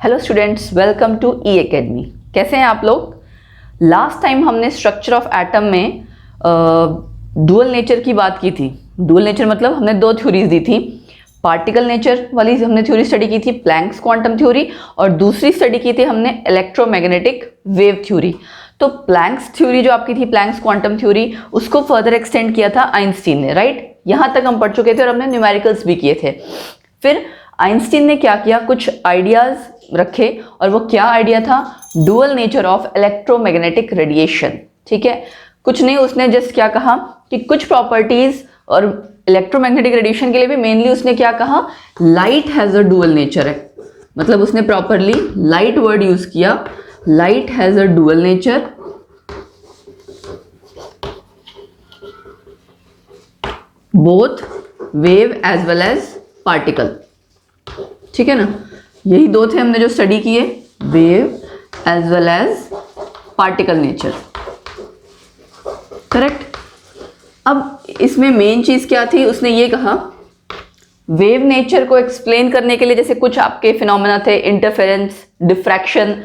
Hello students, welcome to E academy. कैसे हैं आप लोग? लास्ट टाइम हमने स्ट्रक्चर ऑफ एटम में डुअल नेचर की बात की थी। डुअल नेचर मतलब हमने दो थ्योरीज दी थी। पार्टिकल नेचर वाली हमने थ्योरी स्टडी की थी, प्लैंक्स क्वांटम थ्योरी, और दूसरी स्टडी की थी हमने इलेक्ट्रोमैग्नेटिक वेव थ्योरी। तो प्लैंक्स थ्योरी जो आपकी थी, प्लैंक्स क्वांटम थ्योरी, उसको फर्दर एक्सटेंड किया था आइंस्टीन ने, राइट? यहाँ तक हम पढ़ चुके थे और हमने न्यूमेरिकल्स भी किए थे। फिर आइंस्टीन ने क्या किया, कुछ आइडियाज रखे, और वो क्या आइडिया था? Dual nature of electromagnetic radiation. ठीक है, कुछ नहीं, उसने जस्ट क्या कहा कि कुछ प्रॉपर्टीज, और इलेक्ट्रोमैग्नेटिक रेडिएशन के लिए भी मेनली उसने क्या कहा, light has a dual nature है। मतलब उसने प्रॉपरली लाइट वर्ड यूज किया, light has a dual nature, both wave as well as particle. ठीक है ना, यही दो थे हमने जो स्टडी किए, wave as well as particle nature, correct. अब इसमें मेन चीज क्या थी, उसने ये कहा वेव नेचर को एक्सप्लेन करने के लिए, जैसे कुछ आपके फिनोमेना थे, इंटरफेरेंस, डिफ्रैक्शन,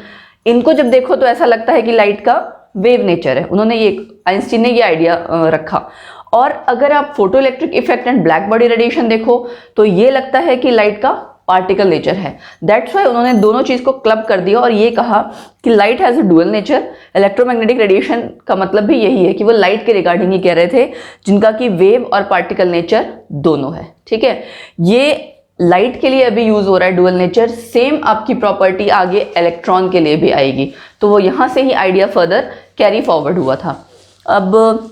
इनको जब देखो तो ऐसा लगता है कि लाइट का वेव नेचर है। उन्होंने ये, आइंस्टीन ने ये आइडिया रखा। और अगर आप photo electric effect and black body radiation देखो तो ये लगता है कि लाइट का पार्टिकल नेचर है। दैट्स वाई उन्होंने दोनों चीज को क्लब कर दिया और ये कहा कि light has a dual nature. Electromagnetic radiation का मतलब भी यही है कि वो लाइट के रिगार्डिंग ही कह रहे थे, जिनका कि वेव और पार्टिकल नेचर दोनों है। ठीक है, ये लाइट के लिए अभी यूज हो रहा है डुअल नेचर, सेम आपकी प्रॉपर्टी आगे इलेक्ट्रॉन के लिए भी आएगी। तो वो यहां से ही आइडिया फर्दर कैरी फॉरवर्ड हुआ था। अब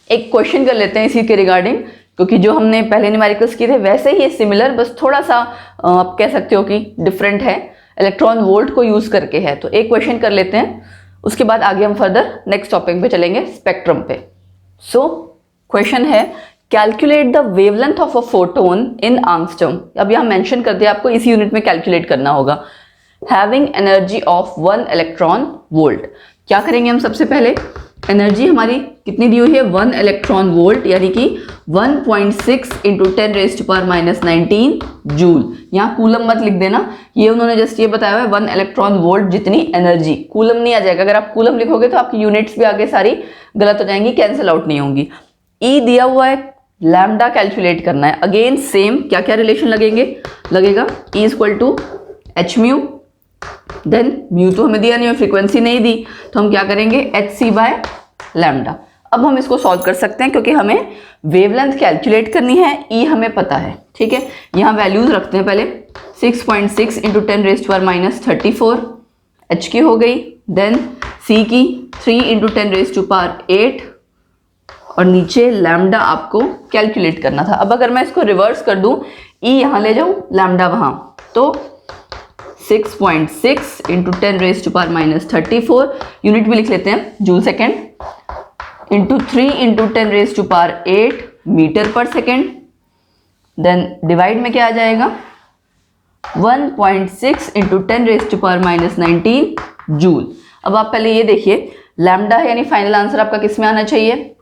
एक क्वेश्चन कर लेते हैं इसी के रिगार्डिंग, क्योंकि जो हमने पहले न्यूमेरिकल्स किए थे वैसे ही सिमिलर, बस थोड़ा सा आप कह सकते हो कि डिफरेंट है, इलेक्ट्रॉन वोल्ट को यूज करके है। तो एक क्वेश्चन कर लेते हैं, उसके बाद आगे हम फर्दर नेक्स्ट टॉपिक पे चलेंगे, स्पेक्ट्रम पे। सो क्वेश्चन है, calculate the wavelength of a photon in angstrom. अब यहाँ मेंशन कर दिया, आपको इसी यूनिट में कैलकुलेट करना होगा। Having energy of 1 electron volt. क्या करेंगे हम? सबसे पहले एनर्जी हमारी कितनी दी हुई है, 1 इलेक्ट्रॉन वोल्ट, यानी कि 1.6 इंटू 10⁻⁻19 जूल। यहाँ कूलम मत लिख देना, ये उन्होंने जस्ट ये बताया है 1 इलेक्ट्रॉन वोल्ट जितनी एनर्जी। कूलम नहीं आ जाएगा, अगर आप कूलम लिखोगे तो आपकी यूनिट्स भी आगे सारी गलत हो जाएंगी, कैंसिल आउट नहीं होंगी। ई दिया हुआ है, लैम्डा कैलकुलेट करना है। अगेन सेम, क्या क्या रिलेशन लगेगा, E equal to H mu, then mu तो हमें दिया नहीं है, फ्रीक्वेंसी नहीं दी, तो हम क्या करेंगे, एच सी बाय लैम्डा। अब हम इसको सॉल्व कर सकते हैं क्योंकि हमें वेवलेंथ कैलकुलेट करनी है, ई हमें पता है। ठीक है, यहाँ वैल्यूज रखते हैं पहले, 6.6 इंटू 10⁻⁻34 एच की हो गई, देन सी की 3 इंटू 10⁸, और नीचे लैम्डा आपको कैलकुलेट करना था। अब अगर मैं इसको रिवर्स कर दूं, ई यहाँ ले जाऊं, लैम्डा वहां, तो 6.6 इंटू 10⁻⁻34, यूनिट भी लिख लेते हैं joule second, into 3 into 10⁸ metre पर सेकेंड, देन डिवाइड में क्या आ जाएगा, 1.6 इंटू 10⁻⁻19 जूल। अब आप पहले ये देखिए, लैम्डा है यानी फाइनल आंसर आपका किस में आना चाहिए,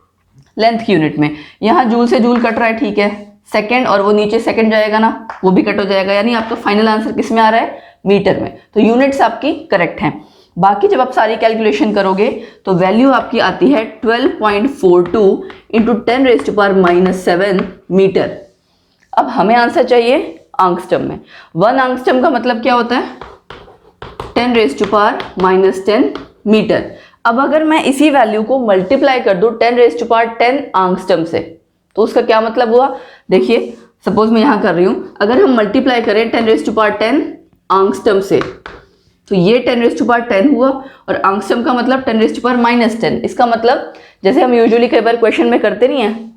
लेंथ की यूनिट में। यहाँ जूल से जूल कट रहा है, ठीक है, सेकेंड, और वो नीचे सेकेंड जाएगा ना, वो भी कट हो जाएगा, यानी आपका फाइनल आंसर किस में आ रहा है, मीटर में। तो यूनिट्स आपकी करेक्ट हैं। बाकी जब आप सारी कैलकुलेशन करोगे तो वैल्यू आपकी आती है 12.42 इंटू 10⁻⁻7 मीटर। अब हमें आंसर चाहिए आंगस्ट्रम में। 1 आंगस्ट्रम का मतलब क्या होता है, 10⁻⁻10 मीटर। अब अगर मैं इसी वैल्यू को मल्टीप्लाई कर दूं 10⁻10 आंगस्ट्रम से, तो उसका क्या मतलब हुआ, देखिए सपोज मैं यहां कर रही हूं, अगर हम मल्टीप्लाई करें 10⁻10 आंगस्ट्रम से, तो ये 10⁻10 हुआ, और आंगस्ट्रम का मतलब 10⁻−10। इसका मतलब जैसे हम यूजुअली कई बार क्वेश्चन में करते नहीं है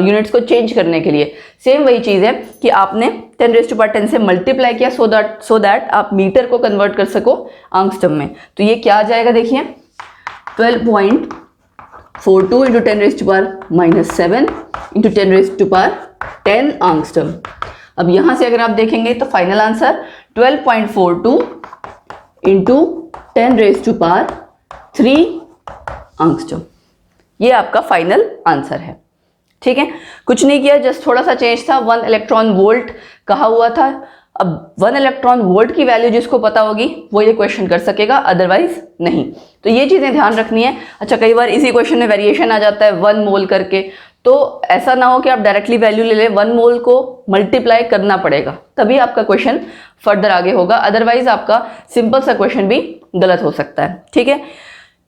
यूनिट्स को चेंज करने के लिए, सेम वही चीज है कि आपने 10⁻10 से मल्टीप्लाई किया सो दैट आप मीटर को कन्वर्ट कर सको आंगस्ट्रम में। तो ये क्या आ जाएगा, देखिए 12.42 इंटू 10⁻⁻7 इंटू 10⁻10 आंगस्ट्रम। अब यहां से अगर आप देखेंगे तो फाइनल आंसर 12.42 इंटू 10⁻3 आंगस्ट्रम, ये आपका फाइनल आंसर है। ठीक है, कुछ नहीं किया, जस्ट थोड़ा सा चेंज था, 1 इलेक्ट्रॉन वोल्ट कहा हुआ था, अब 1 इलेक्ट्रॉन वोल्ट की वैल्यू जिसको पता होगी वो ये क्वेश्चन कर सकेगा, अदरवाइज नहीं। तो ये चीजें ध्यान रखनी है। अच्छा, कई बार इसी क्वेश्चन में वेरिएशन आ जाता है 1 मोल करके, तो ऐसा ना हो कि आप डायरेक्टली वैल्यू ले लें, 1 मोल को मल्टीप्लाई करना पड़ेगा, तभी आपका क्वेश्चन फर्दर आगे होगा, अदरवाइज आपका सिंपल सा क्वेश्चन भी गलत हो सकता है। ठीक है,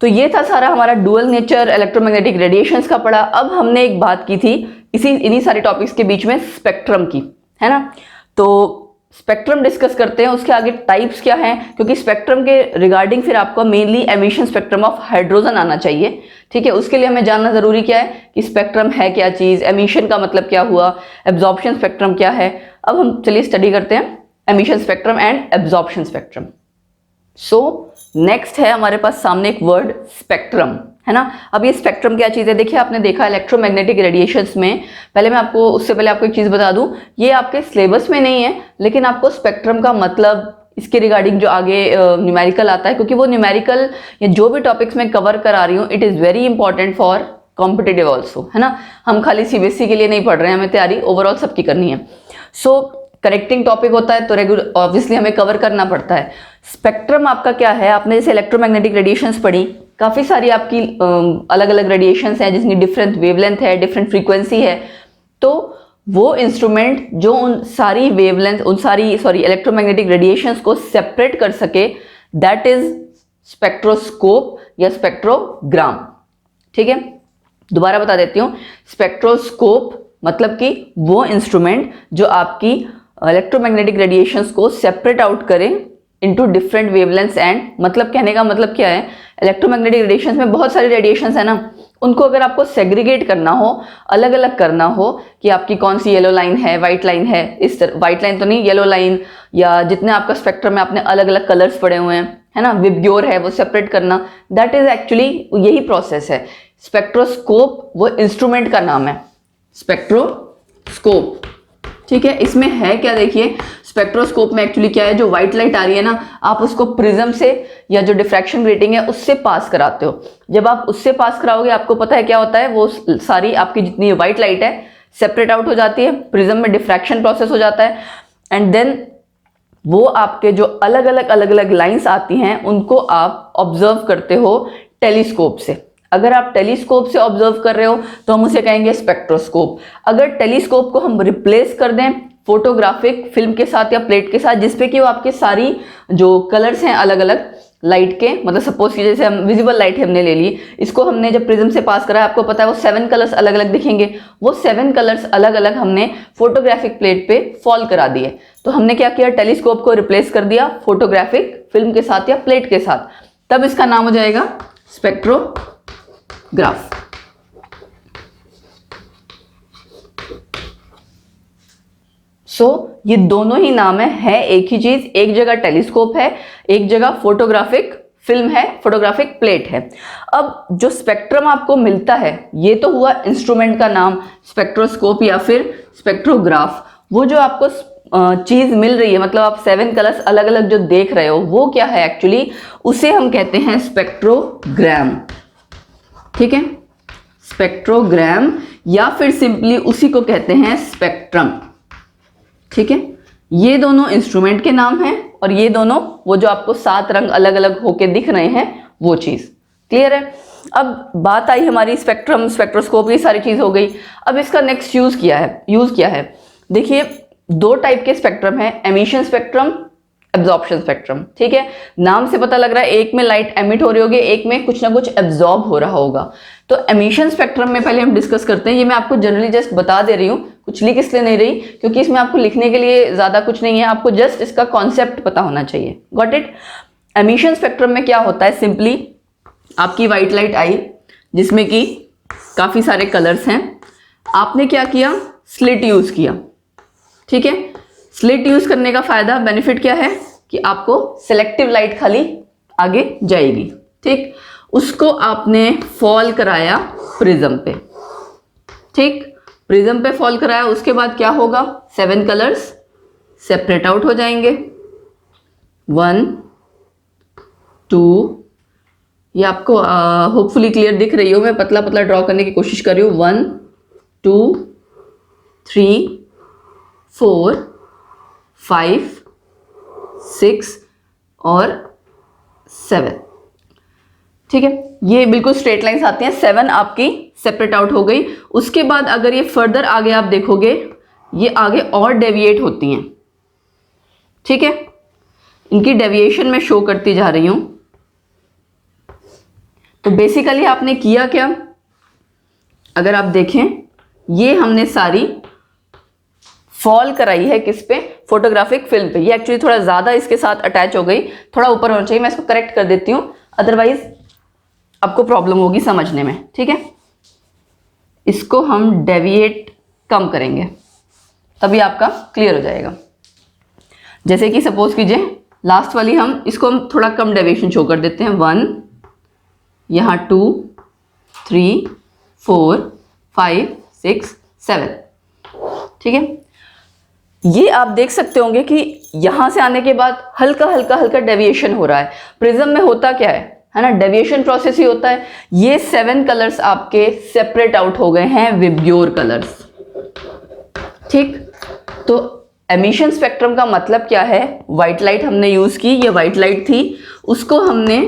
तो ये था सारा हमारा डुअल नेचर इलेक्ट्रोमैग्नेटिक रेडिएशंस का पढ़ा। अब हमने एक बात की थी इन्हीं सारे टॉपिक्स के बीच में स्पेक्ट्रम की, है ना। तो स्पेक्ट्रम डिस्कस करते हैं, उसके आगे टाइप्स क्या हैं, क्योंकि स्पेक्ट्रम के रिगार्डिंग फिर आपको mainly emission spectrum of hydrogen आना चाहिए। ठीक है, उसके लिए हमें जानना जरूरी क्या है कि स्पेक्ट्रम है क्या चीज, एमिशन का मतलब क्या हुआ, एब्जॉर्प्शन स्पेक्ट्रम क्या है। अब हम चलिए स्टडी करते हैं emission spectrum and absorption spectrum. So next है हमारे पास सामने एक वर्ड स्पेक्ट्रम, है ना। अब ये स्पेक्ट्रम क्या चीज़ है, देखिए आपने देखा इलेक्ट्रोमैग्नेटिक रेडिएशंस में, पहले मैं आपको उससे पहले आपको एक चीज़ बता दूं, ये आपके सिलेबस में नहीं है, लेकिन आपको स्पेक्ट्रम का मतलब इसके रिगार्डिंग जो आगे न्यूमेरिकल आता है, क्योंकि वो न्यूमेरिकल या जो भी टॉपिक्स मैं कवर करा रही हूँ it is very important for competitive also, है ना। हम खाली सीबीएसई के लिए नहीं पढ़ रहे हैं, हमें तैयारी ओवरऑल सबकी करनी है। सो करेक्टिंग टॉपिक होता है तो रेगुलर ऑब्वियसली हमें कवर करना पड़ता है। स्पेक्ट्रम आपका क्या है, आपने जैसे इलेक्ट्रोमैग्नेटिक रेडिएशंस पढ़ी, काफ़ी सारी आपकी अलग अलग रेडिएशंस हैं जिसकी डिफरेंट वेवलेंथ है, डिफरेंट फ्रीक्वेंसी है। तो वो इंस्ट्रूमेंट जो उन सारी वेवलेंथ इलेक्ट्रोमैग्नेटिक रेडिएशंस को सेपरेट कर सके, दैट इज स्पेक्ट्रोस्कोप या स्पेक्ट्रोग्राम। ठीक है, दोबारा बता देती हूँ, स्पेक्ट्रोस्कोप मतलब कि वो इंस्ट्रूमेंट जो आपकी इलेक्ट्रोमैग्नेटिक रेडिएशंस को सेपरेट आउट करे इनटू डिफरेंट वेवलेंथ्स एंड, मतलब कहने का मतलब क्या है, इलेक्ट्रोमैग्नेटिक रेडिएशंस में बहुत सारी रेडिएशंस है ना, उनको अगर आपको सेग्रीगेट करना हो, अलग अलग करना हो कि आपकी कौन सी येलो लाइन है, व्हाइट लाइन है, इस तरह व्हाइट लाइन तो नहीं, येलो लाइन, या जितने आपका स्पेक्ट्रम में आपने अलग अलग कलर्स पड़े हुए हैं, है ना, विबग्योर है, वो सेपरेट करना, दैट इज एक्चुअली यही प्रोसेस है। स्पेक्ट्रोस्कोप वो इंस्ट्रूमेंट का नाम है, स्पेक्ट्रोस्कोप। ठीक है, इसमें है क्या, देखिए स्पेक्ट्रोस्कोप में एक्चुअली क्या है, जो व्हाइट लाइट आ रही है ना, आप उसको प्रिज्म से या जो डिफ्रैक्शन ग्रेटिंग है उससे पास कराते हो। जब आप उससे पास कराओगे आपको पता है क्या होता है, वो सारी आपकी जितनी व्हाइट लाइट है सेपरेट आउट हो जाती है, प्रिज्म में डिफ्रैक्शन प्रोसेस हो जाता है, एंड देन वो आपके जो अलग अलग लाइंस आती हैं उनको आप ऑब्जर्व करते हो टेलीस्कोप से। अगर आप टेलीस्कोप से ऑब्जर्व कर रहे हो तो हम उसे कहेंगे स्पेक्ट्रोस्कोप। अगर टेलीस्कोप को हम रिप्लेस कर दें फोटोग्राफिक फिल्म के साथ या प्लेट के साथ, जिसपे कि वो आपके सारी जो कलर्स हैं अलग अलग लाइट के, मतलब सपोज की जैसे हम विजिबल लाइट हमने ले ली, इसको हमने जब प्रिज्म से पास करा, आपको पता है वो 7 कलर्स अलग अलग दिखेंगे, वो 7 कलर्स अलग अलग हमने फोटोग्राफिक प्लेट पे फॉल करा दिए। तो हमने क्या किया, टेलीस्कोप को रिप्लेस कर दिया फोटोग्राफिक फिल्म के साथ या प्लेट के साथ, तब इसका नाम हो जाएगा स्पेक्ट्रोग्राफ। सो ये दोनों ही नाम है एक ही चीज, एक जगह टेलीस्कोप है, एक जगह फोटोग्राफिक फिल्म है, फोटोग्राफिक प्लेट है। अब जो स्पेक्ट्रम आपको मिलता है ये तो हुआ इंस्ट्रूमेंट का नाम स्पेक्ट्रोस्कोप या फिर स्पेक्ट्रोग्राफ। वो जो आपको चीज मिल रही है, मतलब आप 7 कलर्स अलग अलग जो देख रहे हो, वो क्या है एक्चुअली, उसे हम कहते हैं स्पेक्ट्रोग्राम। ठीक है, स्पेक्ट्रोग्राम या फिर सिंपली उसी को कहते हैं स्पेक्ट्रम। ठीक है, ये दोनों इंस्ट्रूमेंट के नाम हैं और ये दोनों वो जो आपको 7 रंग अलग अलग होके दिख रहे हैं वो चीज। क्लियर है। अब बात आई हमारी स्पेक्ट्रम, स्पेक्ट्रोस्कोप, ये सारी चीज हो गई। अब इसका नेक्स्ट यूज क्या है, देखिए 2 टाइप के स्पेक्ट्रम है, एमिशन स्पेक्ट्रम, एब्जॉर्प्शन स्पेक्ट्रम। ठीक है, नाम से पता लग रहा है एक में लाइट एमिट हो रही होगी, एक में कुछ ना कुछ एब्जॉर्ब हो रहा होगा। तो एमिशन स्पेक्ट्रम में पहले हम डिस्कस करते हैं, ये मैं आपको जनरली जस्ट बता दे रही हूँ, कुछ लिख इसलिए नहीं रही क्योंकि इसमें आपको लिखने के लिए ज्यादा कुछ नहीं है, आपको जस्ट इसका कॉन्सेप्ट पता होना चाहिए। Got it. एमिशन स्पेक्ट्रम में क्या होता है, सिंपली आपकी व्हाइट लाइट आई जिसमें कि काफी सारे कलर्स हैं, आपने क्या किया, स्लिट यूज किया। ठीक है, स्लिट यूज करने का फायदा, बेनिफिट क्या है कि आपको सिलेक्टिव लाइट खाली आगे जाएगी। ठीक, उसको आपने फॉल कराया प्रिज्म पे। ठीक, प्रिज्म पे फॉल कराया, उसके बाद क्या होगा, 7 कलर्स सेपरेट आउट हो जाएंगे। 1 2, ये आपको होपफुली क्लियर दिख रही हो, मैं पतला पतला ड्रॉ करने की कोशिश कर रही हूँ। 1 2 3 4 5 6 और 7। ठीक है, ये बिल्कुल स्ट्रेट लाइंस आती हैं। 7 आपकी सेपरेट आउट हो गई। उसके बाद अगर ये फर्दर आगे आप देखोगे, ये आगे और डेविएट होती हैं। ठीक है, इनकी डेविएशन मैं शो करती जा रही हूं। तो बेसिकली आपने किया क्या, अगर आप देखें, ये हमने सारी फॉल कराई है किस पे, फोटोग्राफिक फिल्म पे। ये एक्चुअली थोड़ा ज्यादा इसके साथ अटैच हो गई, थोड़ा ऊपर होना चाहिए। मैं इसको करेक्ट कर देती हूं, अदरवाइज आपको प्रॉब्लम होगी समझने में। ठीक है, इसको हम डेविएट कम करेंगे, तभी आपका क्लियर हो जाएगा। जैसे कि सपोज कीजिए लास्ट वाली, इसको हम थोड़ा कम डेविएशन शो कर देते हैं। 1, यहाँ 2, 3, 4, 5, 6, 7। ठीक है, ये आप देख सकते होंगे कि यहां से आने के बाद हल्का हल्का हल्का डेविएशन हो रहा है। प्रिज्म में होता क्या है ना, डेविएशन प्रोसेस ही होता है। ये 7 कलर्स आपके सेपरेट आउट हो गए हैं, विब्ग्योर कलर्स। ठीक, तो एमिशन स्पेक्ट्रम का मतलब क्या है, व्हाइट लाइट हमने यूज की, ये व्हाइट लाइट थी, उसको हमने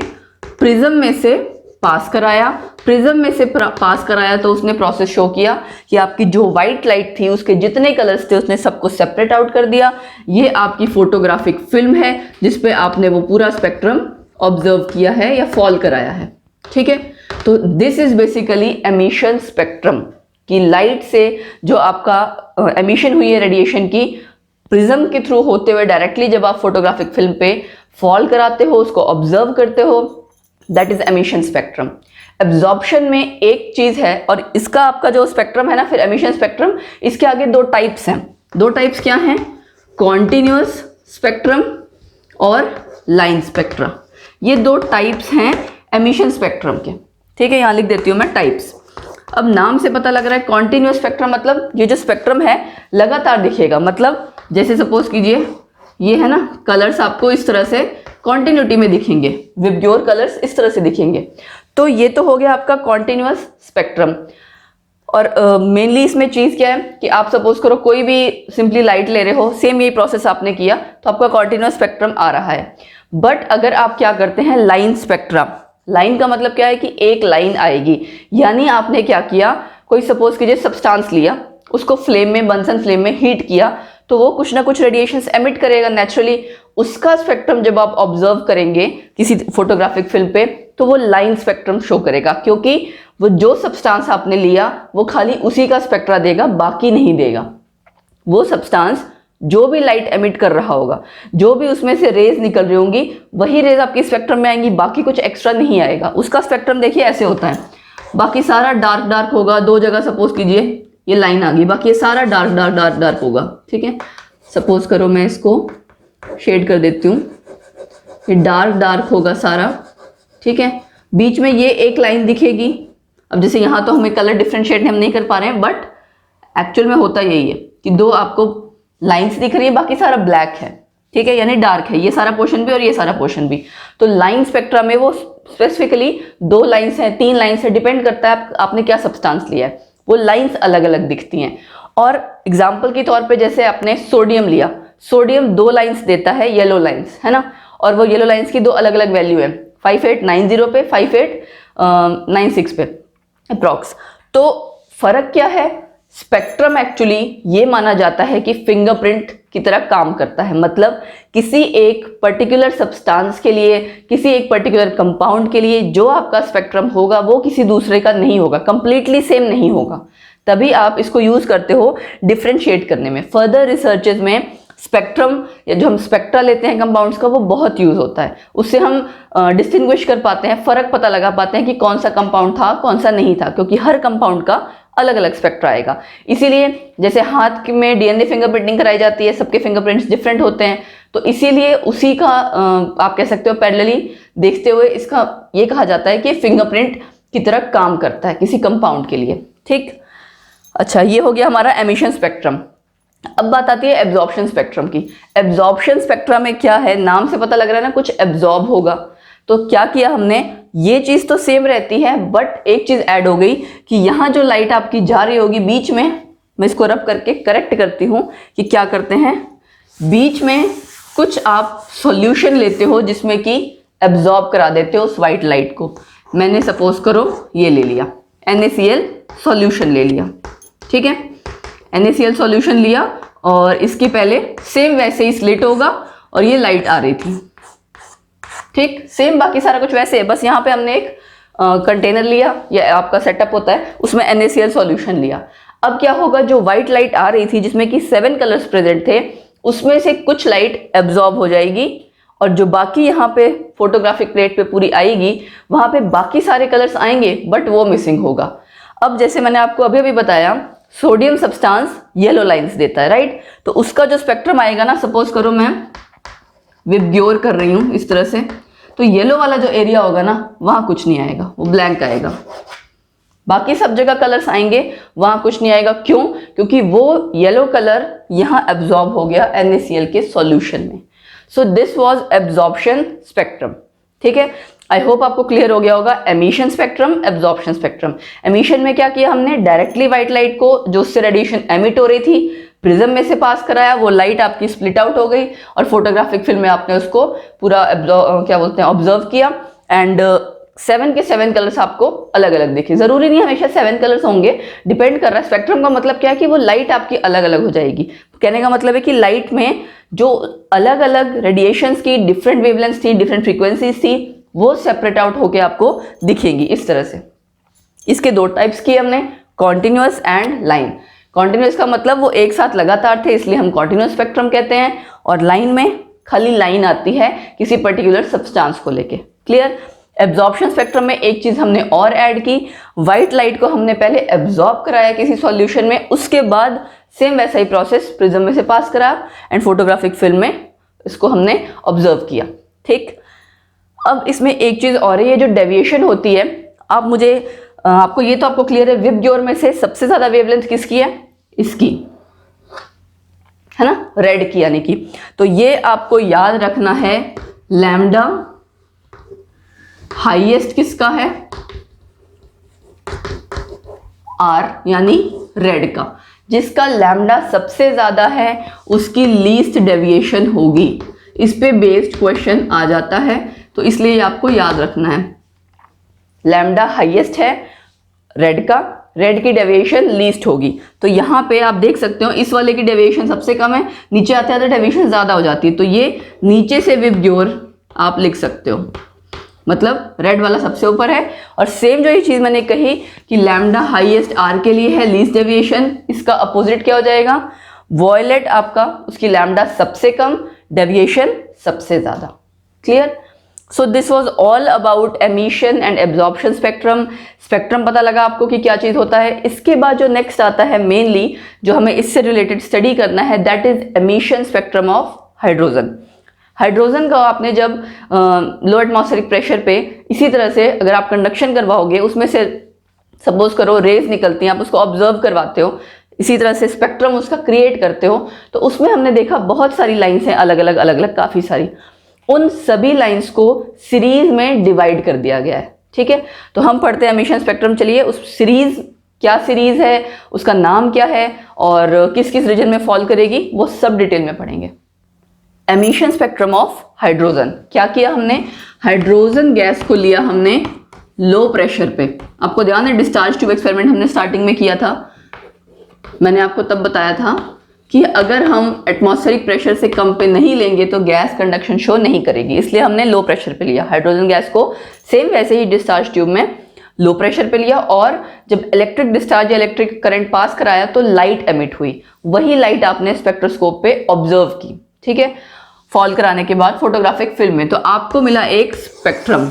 प्रिज्म में से पास कराया। प्रिज्म में से पास कराया तो उसने प्रोसेस शो किया कि आपकी जो व्हाइट लाइट थी उसके जितने कलर्स थे उसने सबको सेपरेट आउट कर दिया। ये आपकी फोटोग्राफिक फिल्म है जिसपे आपने वो पूरा स्पेक्ट्रम ऑब्जर्व किया है या फॉल कराया है। ठीक है, तो this is basically emission spectrum की लाइट से जो आपका एमिशन हुई है रेडिएशन की, प्रिज्म के थ्रू होते हुए डायरेक्टली जब आप फोटोग्राफिक फिल्म पे फॉल कराते हो, उसको ऑब्जर्व करते हो, that is emission spectrum. Absorption में एक चीज है, और इसका आपका जो स्पेक्ट्रम है ना, फिर एमिशन स्पेक्ट्रम, इसके आगे 2 टाइप्स हैं। 2 टाइप्स क्या हैं, कॉन्टिन्यूअस स्पेक्ट्रम और लाइन स्पेक्ट्रम। ये 2 टाइप्स हैं एमिशन स्पेक्ट्रम के। ठीक है, यहां लिख देती हूं मैं टाइप्स। अब नाम से पता लग रहा है कॉन्टिन्यूअस स्पेक्ट्रम मतलब ये जो स्पेक्ट्रम है लगातार दिखेगा। मतलब जैसे सपोज कीजिए ये है ना, कलर्स आपको इस तरह से कॉन्टिन्यूटी में दिखेंगे, विब्ग्योर कलर्स इस तरह से दिखेंगे। तो ये तो हो गया आपका कॉन्टिन्यूअस स्पेक्ट्रम। और मेनली इसमें चीज क्या है कि आप सपोज करो कोई भी सिंपली लाइट ले रहे हो, सेम यही प्रोसेस आपने किया तो आपका कॉन्टिन्यूअस स्पेक्ट्रम आ रहा है। बट अगर आप क्या करते हैं, लाइन स्पेक्ट्रम, लाइन का मतलब क्या है कि एक लाइन आएगी। यानी आपने क्या किया, कोई सपोज कीजिए सब्सटेंस लिया, उसको फ्लेम में, बंसन फ्लेम में हीट किया, तो वो कुछ ना कुछ रेडिएशंस एमिट करेगा नेचुरली। उसका स्पेक्ट्रम जब आप ऑब्जर्व करेंगे किसी फोटोग्राफिक फिल्म पे, तो वो लाइन स्पेक्ट्रम शो करेगा, क्योंकि वो जो सब्सटेंस आपने लिया वो खाली उसी का स्पेक्ट्रा देगा, बाकी नहीं देगा। वो सब्सटेंस जो भी लाइट एमिट कर रहा होगा, जो भी उसमें से रेज निकल रही होंगी, वही रेज आपके स्पेक्ट्रम में आएंगी, बाकी कुछ एक्स्ट्रा नहीं आएगा। उसका स्पेक्ट्रम देखिए ऐसे होता है, बाकी सारा डार्क डार्क होगा। 2 जगह सपोज कीजिए ये लाइन आ गई, बाकी ये सारा डार्क डार्क डार्क डार्क होगा। ठीक है, सपोज करो मैं इसको शेड कर देती हूँ, ये डार्क डार्क होगा सारा। ठीक है, बीच में ये एक लाइन दिखेगी। अब जैसे यहाँ तो हमें कलर डिफरेंशिएट हम नहीं कर पा रहे हैं, बट एक्चुअल में होता यही है कि 2 आपको लाइंस दिख रही है, बाकी सारा ब्लैक है। ठीक है, यानी डार्क है ये सारा पोर्शन भी और ये सारा पोर्शन भी। तो लाइन स्पेक्ट्रा में वो स्पेसिफिकली 2 लाइंस हैं, 3 लाइंस है, डिपेंड करता है आपने क्या सब्सटेंस लिया है, वो लाइंस अलग अलग दिखती हैं। और एग्जाम्पल के तौर पे जैसे आपने सोडियम लिया, सोडियम 2 लाइंस देता है, येलो लाइंस है ना, और वो येलो लाइंस की 2 अलग अलग वैल्यू है, 5890 पे, 5896 पे अप्रॉक्स। तो फर्क क्या है, स्पेक्ट्रम एक्चुअली ये माना जाता है कि फिंगरप्रिंट की तरह काम करता है। मतलब किसी एक पर्टिकुलर सब्सटेंस के लिए, किसी एक पर्टिकुलर कंपाउंड के लिए जो आपका स्पेक्ट्रम होगा वो किसी दूसरे का नहीं होगा, कंप्लीटली सेम नहीं होगा। तभी आप इसको यूज करते हो डिफरेंशिएट करने में। फर्दर रिसर्चेज में स्पेक्ट्रम या जो हम स्पेक्ट्रा लेते हैं कंपाउंड्स का, वो बहुत यूज होता है। उससे हम डिस्टिंग्विश कर पाते हैं, फर्क पता लगा पाते हैं कि कौन सा कंपाउंड था कौन सा नहीं था, क्योंकि हर कंपाउंड का अलग अलग स्पेक्ट्रा आएगा। इसीलिए जैसे हाथ में डीएनए फिंगरप्रिंटिंग कराई जाती है, सबके फिंगरप्रिंट्स डिफरेंट होते हैं, तो इसीलिए उसी का आप कह सकते हो पैरेलली देखते हुए इसका ये कहा जाता है कि फिंगरप्रिंट की तरह काम करता है किसी कंपाउंड के लिए। ठीक, अच्छा, ये हो गया हमारा एमिशन स्पेक्ट्रम। अब बात आती है एब्जॉर्प्शन स्पेक्ट्रम की। एब्जॉर्प्शन स्पेक्ट्रम में क्या है, नाम से पता लग रहा है ना, कुछ एब्जॉर्ब होगा। तो क्या किया हमने, ये चीज तो सेम रहती है, बट एक चीज ऐड हो गई कि यहां जो लाइट आपकी जा रही होगी बीच में, मैं इसको रब करके करेक्ट करती हूं कि क्या करते हैं, बीच में कुछ आप सॉल्यूशन लेते हो जिसमें कि एब्जॉर्ब करा देते हो उस वाइट लाइट को। मैंने सपोज करो ये ले लिया, NaCl सॉल्यूशन ले लिया, ठीक है, NaCl सॉल्यूशन लिया और इसकी पहले सेम वैसे ही स्लिट होगा और ये लाइट आ रही थी, ठीक, सेम बाकी सारा कुछ वैसे है, बस यहाँ पे हमने एक कंटेनर लिया या आपका सेटअप होता है उसमें NaCl सॉल्यूशन लिया। अब क्या होगा, जो व्हाइट लाइट आ रही थी जिसमें कि 7 कलर्स प्रेजेंट थे उसमें से कुछ लाइट एब्जॉर्ब हो जाएगी और जो बाकी यहाँ पे फोटोग्राफिक प्लेट पे पूरी आएगी वहां पे बाकी सारे कलर्स आएंगे बट वो मिसिंग होगा। अब जैसे मैंने आपको अभी अभी बताया सोडियम सब्सटेंस येलो लाइंस देता है, राइट, तो उसका जो स्पेक्ट्रम आएगा ना, सपोज करो मैं विबग्योर कर रही हूं इस तरह से, तो येलो वाला जो एरिया होगा ना वहां कुछ नहीं आएगा, वो ब्लैंक आएगा, बाकी सब जगह कलर्स आएंगे वहां कुछ नहीं आएगा। क्यों? क्योंकि वो येलो कलर यहां एब्जॉर्ब हो गया NaCl के सॉल्यूशन में। So this was absorption spectrum, ठीक है। आई होप आपको क्लियर हो गया होगा emission spectrum, absorption spectrum. Emission में क्या किया हमने, डायरेक्टली व्हाइट लाइट को जो उससे रेडिएशन एमिट हो रही थी प्रिज्म में से पास कराया, वो लाइट आपकी स्प्लिट आउट हो गई और फोटोग्राफिक फिल्म में आपने उसको पूरा ऑब्जर्व किया एंड 7 के 7 कलर्स आपको अलग अलग दिखे। जरूरी नहीं हमेशा 7 कलर्स होंगे, डिपेंड कर रहा है। स्पेक्ट्रम का मतलब क्या है कि वो लाइट आपकी अलग अलग हो जाएगी। कहने का मतलब है कि लाइट में जो अलग अलग रेडिएशंस की डिफरेंट वेवलेंथ्स थी, डिफरेंट फ्रीक्वेंसीज थी, वो सेपरेट आउट होके आपको दिखेंगी इस तरह से। इसके 2 टाइप्स किए हमने, कॉन्टिन्यूअस एंड लाइन। कॉन्टिन्यूअस का मतलब वो एक साथ लगातार थे इसलिए हम कॉन्टिन्यूअस स्पेक्ट्रम कहते हैं, और लाइन में खाली लाइन आती है किसी पर्टिकुलर सब्सटेंस को लेके। क्लियर? एब्जॉर्प्शन स्पेक्ट्रम में एक चीज हमने और ऐड की, व्हाइट लाइट को हमने पहले एब्जॉर्ब कराया किसी सॉल्यूशन में, उसके बाद सेम वैसा ही प्रोसेस प्रिज्म में से पास कराया एंड फोटोग्राफिक फिल्म में इसको हमने ऑब्जर्व किया, ठीक। अब इसमें एक चीज और है, ये जो डेविएशन होती है, आप मुझे आपको ये तो आपको क्लियर है, विबग्योर में से सबसे ज्यादा वेवलेंथ किसकी है, इसकी है ना, रेड की यानी कि। तो ये आपको याद रखना है, लैम्डा हाईएस्ट किसका है, आर यानी रेड का। जिसका लैम्डा सबसे ज्यादा है उसकी लीस्ट डेविएशन होगी। इस पे बेस्ड क्वेश्चन आ जाता है, तो इसलिए आपको याद रखना है लैम्डा हाईएस्ट है रेड का, रेड की डेविएशन लीस्ट होगी। तो यहां पे आप देख सकते हो इस वाले की डेविएशन सबसे कम है, नीचे आते आते डेविएशन ज्यादा हो जाती है, तो ये नीचे से विबग्योर आप लिख सकते हो, मतलब रेड वाला सबसे ऊपर है। और सेम जो ये चीज मैंने कही कि लैम्डा हाईएस्ट आर के लिए है लीस्ट डेविएशन, इसका अपोजिट क्या हो जाएगा, वॉयलेट आपका उसकी लैम्डा सबसे कम, डेविएशन सबसे ज्यादा। Clear? So this was all about emission and absorption spectrum. Spectrum पता लगा आपको कि क्या चीज होता है। इसके बाद जो नेक्स्ट आता है मेनली जो हमें इससे रिलेटेड स्टडी करना है, that is emission spectrum of hydrogen. Hydrogen का आपने जब लो एटमॉस्फेरिक प्रेशर पे इसी तरह से अगर आप कंडक्शन करवाओगे, उसमें से सपोज करो रेज निकलती हैं, आप उसको ऑब्जर्व करवाते हो, इसी तरह से स्पेक्ट्रम उसका क्रिएट करते हो, तो उसमें हमने देखा बहुत सारी लाइंस हैं, अलग अलग काफी सारी। उन सभी लाइंस को सीरीज में डिवाइड कर दिया गया है, ठीक है। तो हम पढ़ते हैं एमिशन स्पेक्ट्रम। चलिए उस सीरीज, क्या सीरीज है, उसका नाम क्या है और किस किस रीजन में फॉल करेगी, वो सब डिटेल में पढ़ेंगे। Emission spectrum of hydrogen. क्या किया हमने, हाइड्रोजन गैस को लिया हमने लो प्रेशर पे। आपको ध्यान है डिस्चार्ज ट्यूब एक्सपेरिमेंट हमने स्टार्टिंग में किया था, मैंने आपको तब बताया था कि अगर हम एटमॉस्फेरिक प्रेशर से कम पे नहीं लेंगे तो गैस कंडक्शन शो नहीं करेगी, इसलिए हमने लो प्रेशर पे लिया हाइड्रोजन गैस को। सेम वैसे ही डिस्चार्ज ट्यूब में लो प्रेशर पे लिया, और जब इलेक्ट्रिक डिस्चार्ज या इलेक्ट्रिक करंट पास कराया तो लाइट एमिट हुई, वही लाइट आपने स्पेक्ट्रोस्कोप पे ऑब्जर्व की, ठीक है, फॉल कराने के बाद फोटोग्राफिक फिल्म में। तो आपको मिला एक स्पेक्ट्रम,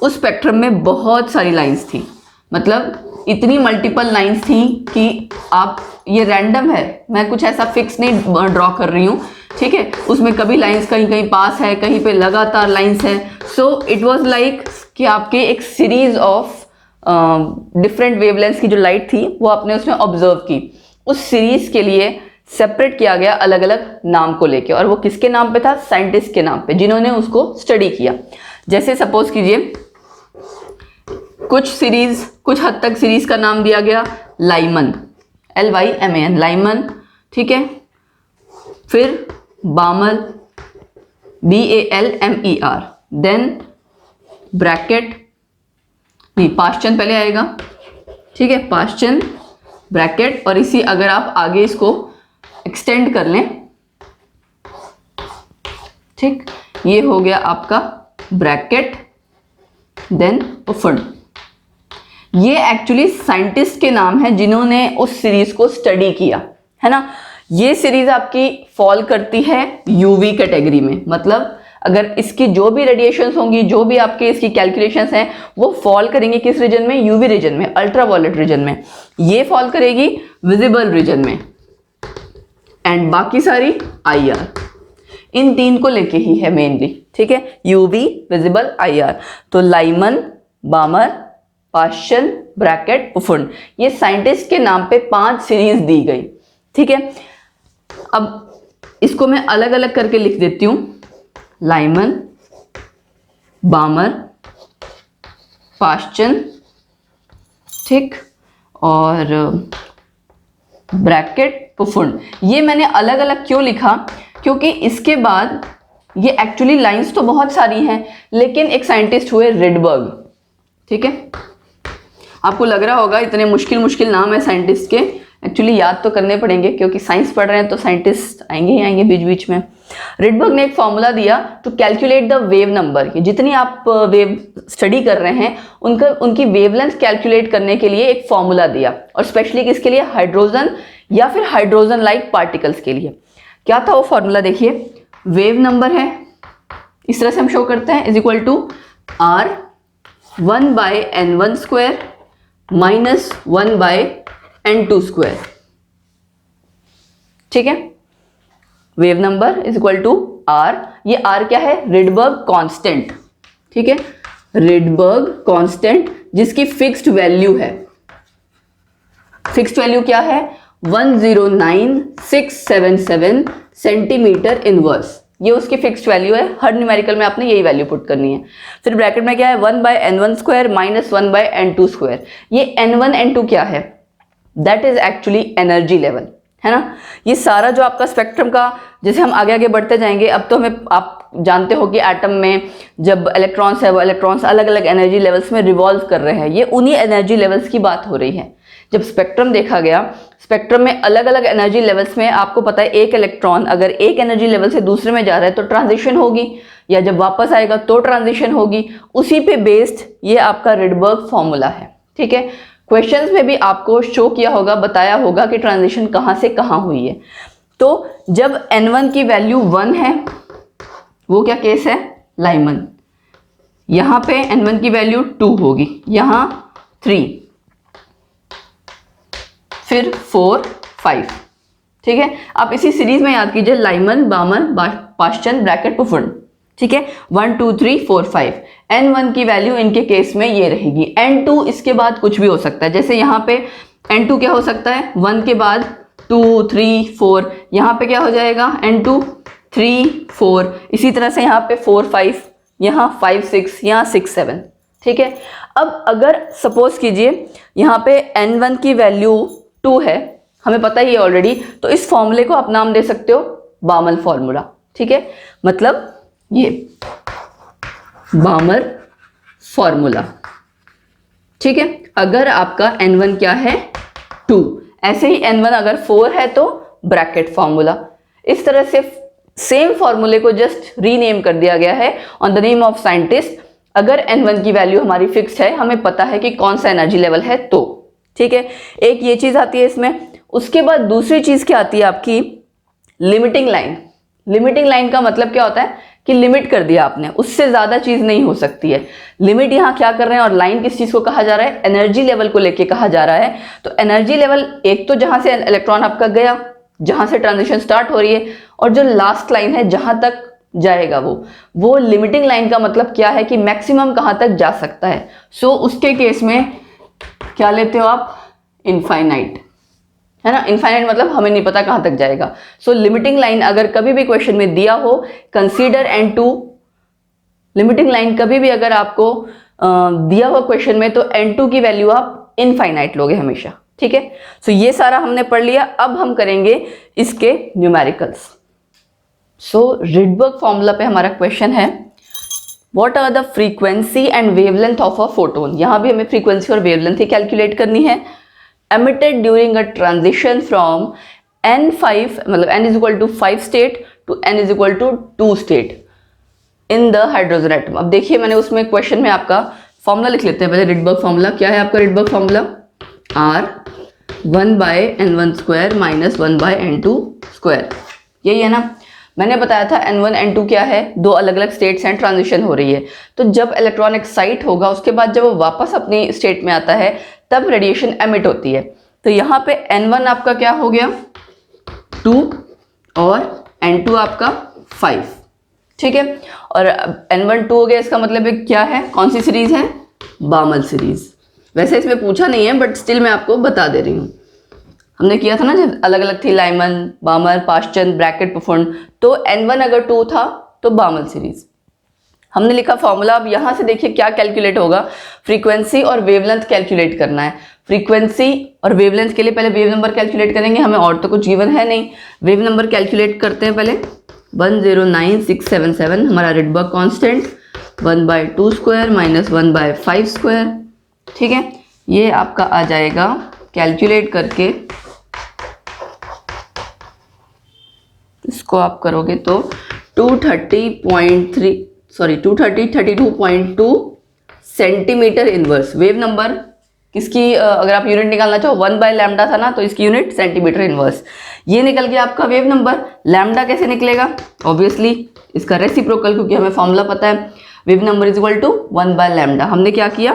उस स्पेक्ट्रम में बहुत सारी लाइंस थी, मतलब इतनी मल्टीपल लाइंस थी कि आप, ये रैंडम है, मैं कुछ ऐसा फिक्स नहीं ड्रॉ कर रही हूँ, ठीक है। उसमें कभी लाइंस कहीं कहीं पास है, कहीं पे लगातार लाइंस है। सो इट वाज लाइक कि आपके एक सीरीज ऑफ डिफरेंट वेवलेंथ्स की जो लाइट थी वो आपने उसमें ऑब्जर्व की। उस सीरीज के लिए सेपरेट किया गया अलग अलग नाम को लेके, और वो किसके नाम पे था, साइंटिस्ट के नाम पे जिन्होंने उसको स्टडी किया। जैसे सपोज कीजिए कुछ सीरीज, कुछ हद तक सीरीज का नाम दिया गया लाइमन, LYMAN, लाइमन, ठीक है। फिर बामल, BALMER, देन ब्रैकेट, नहीं पास्चन पहले आएगा, ठीक है, पास्चन ब्रैकेट, और इसी अगर आप आगे इसको एक्सटेंड कर लें, ठीक, ये हो गया आपका ब्रैकेट, देन ओफन। ये एक्चुअली साइंटिस्ट के नाम है जिन्होंने उस सीरीज को स्टडी किया है ना। ये सीरीज आपकी फॉल करती है यूवी कैटेगरी में, मतलब अगर इसकी जो भी रेडिएशंस होंगी, जो भी आपके इसकी कैलकुलेशंस हैं, वो फॉल करेंगे किस रीजन में, यूवी रीजन में, अल्ट्रावायलेट रीजन में। ये फॉल करेगी विजिबल रीजन में, एंड बाकी सारी IR, इन तीन को लेके ही है मेनली, ठीक है, यूवी, विजिबल, IR। तो लाइमन, बामर, पास्चन, ब्रैकेट, पुफुंड, ये साइंटिस्ट के नाम पे 5 सीरीज दी गई, ठीक है। अब इसको मैं अलग अलग करके लिख देती हूं, लाइमन, बामर, पास्चन, ठीक, और ब्रैकेट, पुफुंड। ये मैंने अलग अलग क्यों लिखा, क्योंकि इसके बाद ये एक्चुअली लाइंस तो बहुत सारी हैं, लेकिन एक साइंटिस्ट हुए रिडबर्ग, ठीक है। आपको लग रहा होगा इतने मुश्किल मुश्किल नाम है साइंटिस्ट के, एक्चुअली याद तो करने पड़ेंगे क्योंकि साइंस पढ़ रहे हैं तो साइंटिस्ट आएंगे ही आएंगे बीच बीच में। रिडबर्ग ने एक फॉर्मूला दिया to calculate the wave number, कि जितनी आप वेव स्टडी कर रहे हैं उनकी वेवलेंथ कैलकुलेट करने के लिए एक फॉर्मूला दिया, और स्पेशली किसके लिए, हाइड्रोजन या फिर हाइड्रोजन लाइक पार्टिकल्स के लिए। क्या था वो फॉर्मूला, देखिए, वेव नंबर है, इस तरह से हम शो करते हैं, is equal to R1/n1² minus 1/n2², ठीक है। Wave number is equal to R, ये R क्या है, रिडबर्ग कांस्टेंट, ठीक है, रिडबर्ग कांस्टेंट जिसकी फिक्स्ड वैल्यू है, फिक्स्ड वैल्यू क्या है, 109677 सेंटीमीटर इनवर्स, ये उसकी फिक्स्ड वैल्यू है। हर न्यूमेरिकल में आपने यही वैल्यू पुट करनी है। फिर ब्रैकेट में क्या है, 1/n1² माइनस 1/n2²। ये n1 n2 क्या है, that is actually energy level, है ना। ये सारा जो आपका स्पेक्ट्रम का, जैसे हम आगे आगे बढ़ते जाएंगे, अब तो हमें, आप जानते हो कि एटम में जब इलेक्ट्रॉन्स है, वो इलेक्ट्रॉन्स अलग अलग एनर्जी लेवल्स में रिवॉल्व कर रहे हैं, ये उन्हीं एनर्जी लेवल्स की बात हो रही है। जब स्पेक्ट्रम देखा गया, स्पेक्ट्रम में अलग अलग एनर्जी लेवल्स में आपको पता है एक इलेक्ट्रॉन अगर एक एनर्जी लेवल से दूसरे में जा रहा है तो ट्रांजिशन होगी, या जब वापस आएगा तो ट्रांजिशन होगी, उसी पे बेस्ड ये आपका रिडबर्ग फॉर्मूला है, ठीक है। क्वेश्चंस में भी आपको शो किया होगा, बताया होगा कि ट्रांजिशन कहाँ से कहाँ हुई है। तो जब n1 की वैल्यू 1 है, वो क्या केस है, लाइमन, यहाँ पे n1 की वैल्यू 2 होगी, यहाँ 3, फिर 4, 5, ठीक है। आप इसी सीरीज में याद कीजिए, लाइमन, बामर, पास्चन, ब्रैकेट, पुफुंड, ठीक है, 1 2 3 4 5। n1 की वैल्यू इनके केस में ये रहेगी। n2 इसके बाद कुछ भी हो सकता है, जैसे यहाँ पे n2 क्या हो सकता है, 1 के बाद 2 3 4, यहाँ पे क्या हो जाएगा, n2 3 4, इसी तरह से यहाँ पे 4 5, यहाँ 5 6, यहाँ 6 7, ठीक है। अब अगर सपोज कीजिए यहाँ पे n1 की वैल्यू 2 है, हमें पता ही है ऑलरेडी, तो इस फॉर्मूले को आप नाम दे सकते हो बामर फॉर्मूला, ठीक है, मतलब ये बामर फॉर्मूला, ठीक है। अगर आपका n1 क्या है, 2, ऐसे ही n1 अगर 4 है तो ब्रैकेट फॉर्मूला। इस तरह से सेम फॉर्मूले को जस्ट रीनेम कर दिया गया है on the name of scientist. अगर n1 की वैल्यू हमारी फिक्स्ड है, हमें पता है कि कौन सा एनर्जी लेवल है, तो ठीक है, एक ये चीज आती है इसमें। उसके बाद दूसरी चीज क्या आती है आपकी, लिमिटिंग लाइन। लिमिटिंग लाइन का मतलब क्या होता है कि लिमिट कर दिया आपने, उससे ज्यादा चीज नहीं हो सकती है। लिमिट यहाँ क्या कर रहे हैं, और लाइन किस चीज को कहा जा रहा है, एनर्जी लेवल को लेके कहा जा रहा है। तो एनर्जी लेवल एक तो जहां से इलेक्ट्रॉन आपका गया, जहां से ट्रांजिशन स्टार्ट हो रही है, और जो लास्ट लाइन है जहां तक जाएगा वो लिमिटिंग लाइन का मतलब क्या है कि मैक्सिमम कहां तक जा सकता है। सो उसके केस में क्या लेते हो आप, इनफाइनाइट, है ना। इनफाइनाइट मतलब हमें नहीं पता कहां तक जाएगा। सो लिमिटिंग लाइन अगर कभी भी क्वेश्चन में दिया हो, कंसीडर n2। लिमिटिंग लाइन कभी भी अगर आपको दिया हुआ क्वेश्चन में, तो n2 की वैल्यू आप इनफाइनाइट लोगे हमेशा, ठीक है। सो ये सारा हमने पढ़ लिया। अब हम करेंगे इसके न्यूमेरिकल्स। सो रिडबर्ग फॉर्मूला पे हमारा क्वेश्चन है, what are the frequency and wavelength of a photon. यहाँ भी हमें फ्रीक्वेंसी और वेवलेंथ ही कैलकुलेट करनी है। Emitted during a transition from n5 मतलब n is equal to 5 state to n is equal to 2 state in the hydrogen atom. अब देखिए मैंने उसमें क्वेश्चन में आपका फॉर्मूला लिख लेते हैं पहले। रिडबर्ग फॉर्मूला क्या है आपका? Rydberg formula R1/n1² minus 1/n2 square, यही है ना। मैंने बताया था n1 n2 क्या है, दो अलग अलग स्टेट्स हैं, ट्रांजिशन हो रही है। तो जब इलेक्ट्रॉन एक्साइट होगा उसके बाद जब वो वापस अपनी स्टेट में आता है तब रेडिएशन एमिट होती है। तो यहाँ पे n1 आपका क्या हो गया 2 और n2 आपका 5, ठीक है। और n1 2 हो गया, इसका मतलब क्या है, कौन सी सीरीज है? Balmer series. वैसे इसमें पूछा नहीं है बट स्टिल मैं आपको बता दे रही हूँ। हमने किया था ना जब अलग अलग थी, लाइमन, बामर, पाश्चन, ब्रैकेट, पुफोन, तो n1 अगर 2 था तो बामल सीरीज। हमने लिखा फॉर्मूला। अब यहाँ से देखिए क्या कैलकुलेट होगा, फ्रीक्वेंसी और वेवलेंथ कैलकुलेट करना है। फ्रीक्वेंसी और वेवलेंथ के लिए पहले वेव नंबर कैलकुलेट करेंगे, हमें और तो कुछ गिवन है नहीं। वेव नंबर कैलकुलेट करते हैं पहले। 109677 हमारा Rydberg constant 1/2 square minus 1/5 square, ठीक है। ये आपका आ जाएगा कैलकुलेट करके, इसको आप करोगे तो 232.2 सेंटीमीटर इनवर्स। वेव नंबर किसकी अगर आप यूनिट निकालना चाहो 1/λ था ना, तो इसकी यूनिट सेंटीमीटर इनवर्स। ये निकल गया आपका वेव नंबर। लैम्डा कैसे निकलेगा? ऑब्वियसली इसका रेसिप्रोकल, क्योंकि हमें फॉर्मूला पता है wave number is equal to 1/λ। हमने क्या किया,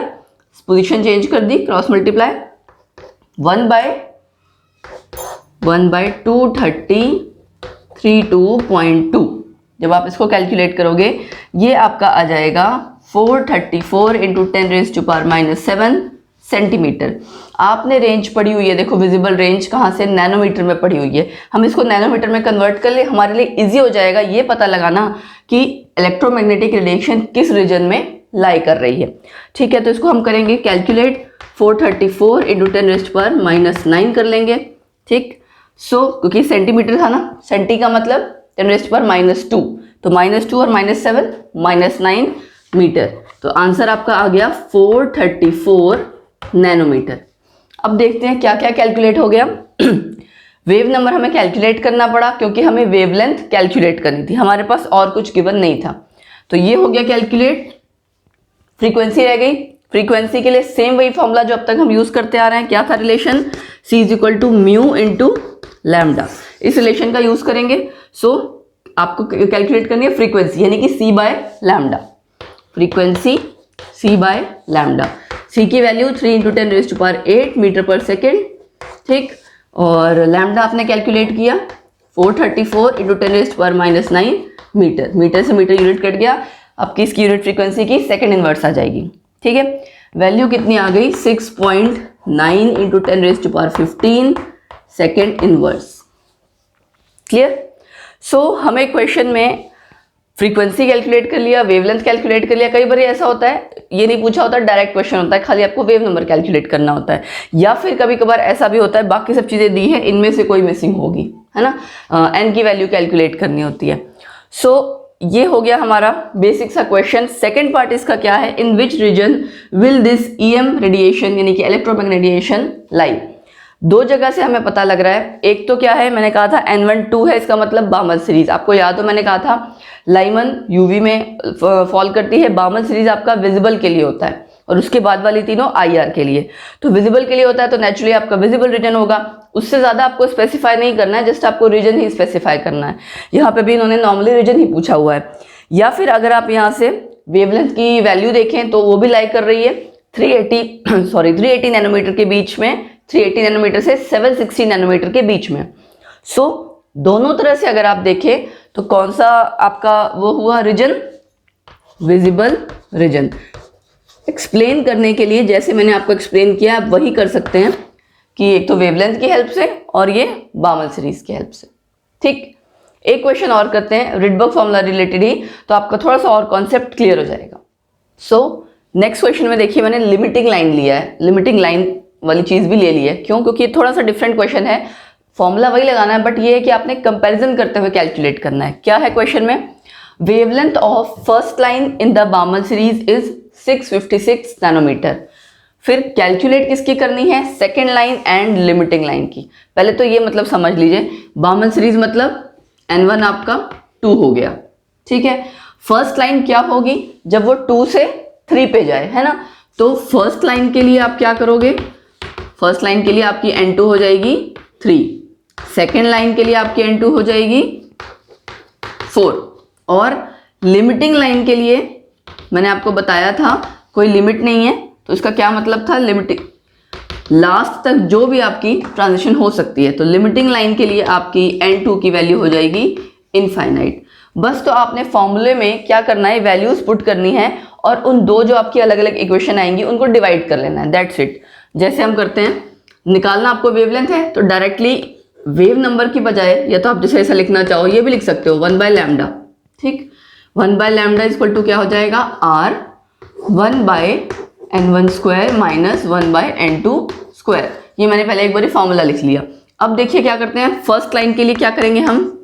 पोजीशन चेंज कर दी, क्रॉस मल्टीप्लाई 1/232.2। जब आप इसको कैलकुलेट करोगे ये आपका आ जाएगा 434 × 10⁻⁻7 सेंटीमीटर। आपने रेंज पढ़ी हुई है, देखो विजिबल रेंज कहाँ से, नैनोमीटर में पढ़ी हुई है। हम इसको नैनोमीटर में कन्वर्ट कर ले, हमारे लिए इजी हो जाएगा ये पता लगाना कि इलेक्ट्रोमैग्नेटिक रेडिएशन किस रीजन में लाई कर रही है, ठीक है। तो इसको हम करेंगे कैलकुलेट, 434 × 10⁻⁹ कर लेंगे, ठीक। सो क्योंकि सेंटीमीटर था ना, सेंटी का मतलब 10⁻⁻2, तो -2 और -7 -9 मीटर। तो आंसर आपका आ गया 434 नैनोमीटर। अब देखते हैं क्या क्या कैलकुलेट हो गया। वेव नंबर हमें कैलकुलेट करना पड़ा क्योंकि हमें वेवलेंथ कैलकुलेट करनी थी, हमारे पास और कुछ गिवन नहीं था। तो ये हो गया कैलकुलेट। फ्रीक्वेंसी रह गई। फ्रीक्वेंसी के लिए सेम वही फॉर्मूला जो अब तक हम यूज करते आ रहे हैं। क्या था relation? C is equal to mu into lambda. इस रिलेशन का यूज करेंगे। सो आपको कैलकुलेट करनी है फ्रीक्वेंसी, यानी कि C/λ। Frequency C/λ। C की वैल्यू 3 × 10⁸ मीटर पर सेकेंड, ठीक। और लैम्डा आपने कैलकुलेट किया 434 × 10⁻⁹ मीटर। मीटर से मीटर यूनिट कट गया, आपकी इसकी यूनिट फ्रीक्वेंसी की सेकंड इनवर्स आ जाएगी, ठीक है। वैल्यू कितनी आ गई? 6.9 × 10⁻15 सेकंड इनवर्स। क्लियर? सो हमें क्वेश्चन में फ्रीक्वेंसी कैलकुलेट कर लिया, वेवलेंथ कैलकुलेट कर लिया। कई बार ऐसा होता है, ये नहीं पूछा होता, डायरेक्ट क्वेश्चन होता है, खाली आपको वेव नंबर कैलकुलेट करना होता है। या फिर कभी कभार ऐसा भी होता है बाकी सब चीजें दी है, इनमें से कोई मिसिंग होगी, है ना, n की वैल्यू कैलकुलेट करनी होती है। सो ये हो गया हमारा बेसिक सा क्वेश्चन। सेकंड पार्ट इसका क्या है, in which region will this EM radiation यानी कि इलेक्ट्रोमैग्नेटिक रेडिएशन लाई। दो जगह से हमें पता लग रहा है। एक तो क्या है, मैंने कहा था n1 2 है, इसका मतलब बामल सीरीज। आपको याद हो मैंने कहा था लाइमन UV में फॉल करती है, बामल सीरीज आपका विजिबल के लिए होता है, और उसके बाद वाली तीनों IR के लिए। तो विजिबल के लिए होता है तो नेचुरली आपका विजिबल रीजन होगा। उससे ज्यादा आपको स्पेसिफाई नहीं करना है, जस्ट आपको रीजन ही स्पेसिफाई करना है। यहाँ पे भी इन्होंने नॉर्मली रीजन ही पूछा हुआ है। या फिर अगर आप यहाँ से वेवलेंथ की वैल्यू देखें तो वो भी लाई कर रही है 380 नैनोमीटर के बीच में, 380 नैनोमीटर से 760 नैनोमीटर के बीच में। सो दोनों तरह से अगर आप देखें तो कौन सा आपका वो हुआ रीजन, विजिबल रीजन। एक्सप्लेन करने के लिए जैसे मैंने आपको एक्सप्लेन किया आप वही कर सकते हैं कि एक तो वेवलेंथ की हेल्प से और ये बामल सीरीज की हेल्प से, ठीक। एक क्वेश्चन और करते हैं रिडबर्ग फॉर्मूला रिलेटेड ही, तो आपका थोड़ा सा और कॉन्सेप्ट क्लियर हो जाएगा। सो नेक्स्ट क्वेश्चन में देखिए मैंने लिमिटिंग लाइन लिया है, लिमिटिंग लाइन वाली चीज भी ले ली है। क्यों? क्योंकि ये थोड़ा सा डिफरेंट क्वेश्चन है, फॉर्मूला वही लगाना है, बट ये है कि आपने कंपैरिजन करते हुए कैलकुलेट करना है। क्या है क्वेश्चन में, wavelength of first line in the Balmer series is 656 nanometre. फिर कैलकुलेट किसकी करनी है, second line and limiting line की। पहले तो ये मतलब समझ लीजिए, बामन सीरीज मतलब N1 आपका 2 हो गया, ठीक है। फर्स्ट लाइन क्या होगी, जब वो 2 से 3 पे जाए, है ना। तो फर्स्ट लाइन के लिए आप क्या करोगे, फर्स्ट लाइन के लिए आपकी N2 हो जाएगी 3, सेकेंड लाइन के लिए आपकी N2 हो जाएगी 4, और लिमिटिंग लाइन के लिए मैंने आपको बताया था कोई लिमिट नहीं है, तो इसका क्या मतलब था, लिमिटिंग लास्ट तक जो भी आपकी ट्रांजिशन हो सकती है, तो लिमिटिंग लाइन के लिए आपकी N2 की वैल्यू हो जाएगी इनफाइनाइट। बस तो आपने फॉर्मूले में क्या करना है, वैल्यूज पुट करनी है और उन दो जो आपकी अलग अलग इक्वेशन आएंगी उनको डिवाइड कर लेना है, दैट्स इट। जैसे हम करते हैं, निकालना आपको वेवलेंथ है तो डायरेक्टली वेव नंबर की बजाय, या तो आप जैसे ऐसा लिखना चाहो ये भी लिख सकते हो 1/λ, ठीक। 1/λ इज इक्वल टू क्या हो जाएगा, R 1/n1 square minus 1/n2 square. ये मैंने पहले एक बार फॉर्मूला लिख लिया। अब देखिए क्या करते हैं, फर्स्ट लाइन के लिए क्या करेंगे हम,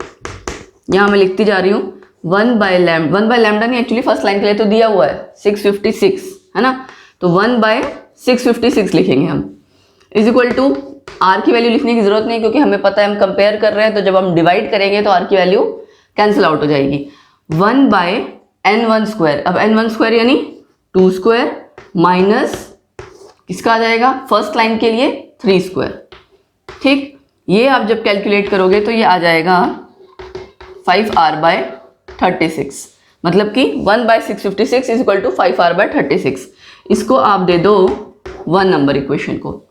यहाँ मैं लिखती जा रही हूँ 1/λ नहीं, एक्चुअली फर्स्ट लाइन के लिए तो दिया हुआ है 656, है ना। तो 1/656 लिखेंगे हम, इज इक्वल टू R की वैल्यू लिखने की जरूरत नहीं, क्योंकि हमें पता है हम कंपेयर कर रहे हैं, तो जब हम डिवाइड करेंगे तो R की वैल्यू कैंसिल आउट हो जाएगी। 1/n1 स्क्वायर, अब n1 स्क्वायर यानी 2 स्क्वायर माइनस किसका आ जाएगा, फर्स्ट लाइन के लिए 3 स्क्वायर, ठीक। ये आप जब कैलकुलेट करोगे तो ये आ जाएगा 5R/36, मतलब कि 1/656 इज इक्वल टू 5R/36। इसको आप दे दो 1 नंबर इक्वेशन को।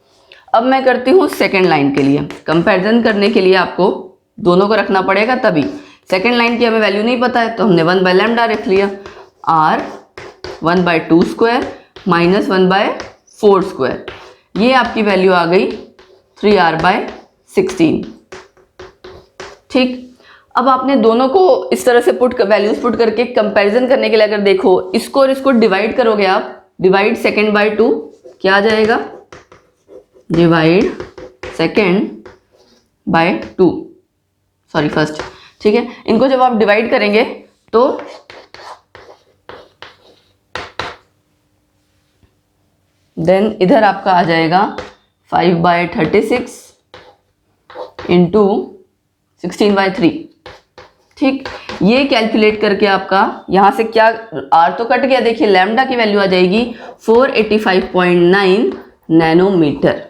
अब मैं करती हूँ सेकेंड लाइन के लिए, कंपैरिजन करने के लिए आपको दोनों को रखना पड़ेगा, तभी सेकेंड लाइन की हमें वैल्यू नहीं पता है तो हमने 1/λ रख लिया। R 1/2 स्क्वायर माइनस 1/4 स्क्वायर, ये आपकी वैल्यू आ गई 3R/16, ठीक। अब आपने दोनों को इस तरह से वैल्यूज पुट करके कंपैरिजन करने के लिए अगर देखो, इसको और इसको डिवाइड करोगे आप, डिवाइड सेकेंड बाय 2 क्या आ जाएगा, divide second by 2, sorry first, ठीक है। इनको जब आप डिवाइड करेंगे तो देन इधर आपका आ जाएगा 5/36 इंटू 16/3, ठीक। ये कैलकुलेट करके आपका यहाँ से क्या, R तो कट गया, देखिए लैम्डा की वैल्यू आ जाएगी 485.9 नैनोमीटर,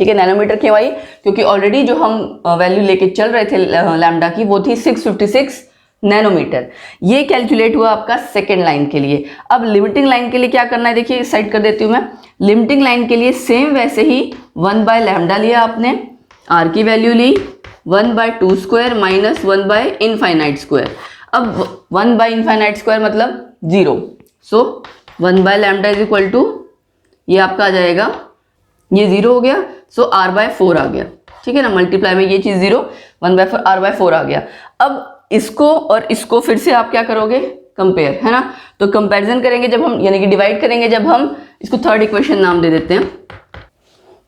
ठीक है। नैनोमीटर क्यों आई, क्योंकि ऑलरेडी जो हम वैल्यू लेके चल रहे थे लैम्डा की वो थी 656 नैनोमीटर। ये कैलकुलेट हुआ आपका सेकेंड लाइन के लिए। अब लिमिटिंग लाइन के लिए क्या करना है, देखिए इस साइड कर देती हूँ मैं। लिमिटिंग लाइन के लिए सेम वैसे ही 1/λ लिया आपने, R की वैल्यू ली 1/2 स्क्वायर माइनस 1/इनफाइनाइट स्क्वायर। अब 1/इनफाइनाइट स्क्वायर मतलब 0, सो 1/λ इज इक्वल टू, ये आपका आ जाएगा, ये 0 हो गया, सो R/4 आ गया, ठीक है ना। मल्टीप्लाई में ये चीज 0, 1/4 R/4 आ गया। अब इसको और इसको फिर से आप क्या करोगे, कंपेयर, है ना। तो कंपैरिजन करेंगे जब हम, यानी कि डिवाइड करेंगे जब हम, इसको थर्ड इक्वेशन नाम दे देते हैं।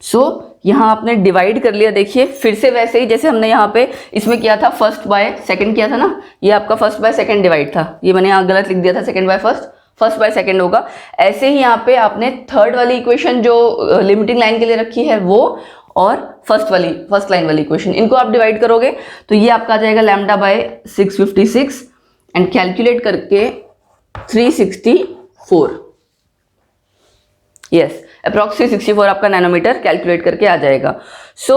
सो यहाँ आपने डिवाइड कर लिया, देखिए फिर से वैसे ही जैसे हमने यहाँ पे इसमें किया था, फर्स्ट बाय सेकंड किया था ना, ये आपका फर्स्ट बाय सेकंड डिवाइड था, ये मैंने यहाँ गलत लिख दिया था, second by first, first by second होगा। ऐसे ही यहाँ पे आपने थर्ड वाली इक्वेशन जो लिमिटिंग लाइन के लिए रखी है वो, और फर्स्ट लाइन वाली इक्वेशन, इनको आप डिवाइड करोगे तो ये आपका आ जाएगा λ/656 एंड कैलकुलेट करके 364, यस अप्रॉक्स 364 आपका नैनोमीटर कैलकुलेट करके आ जाएगा। सो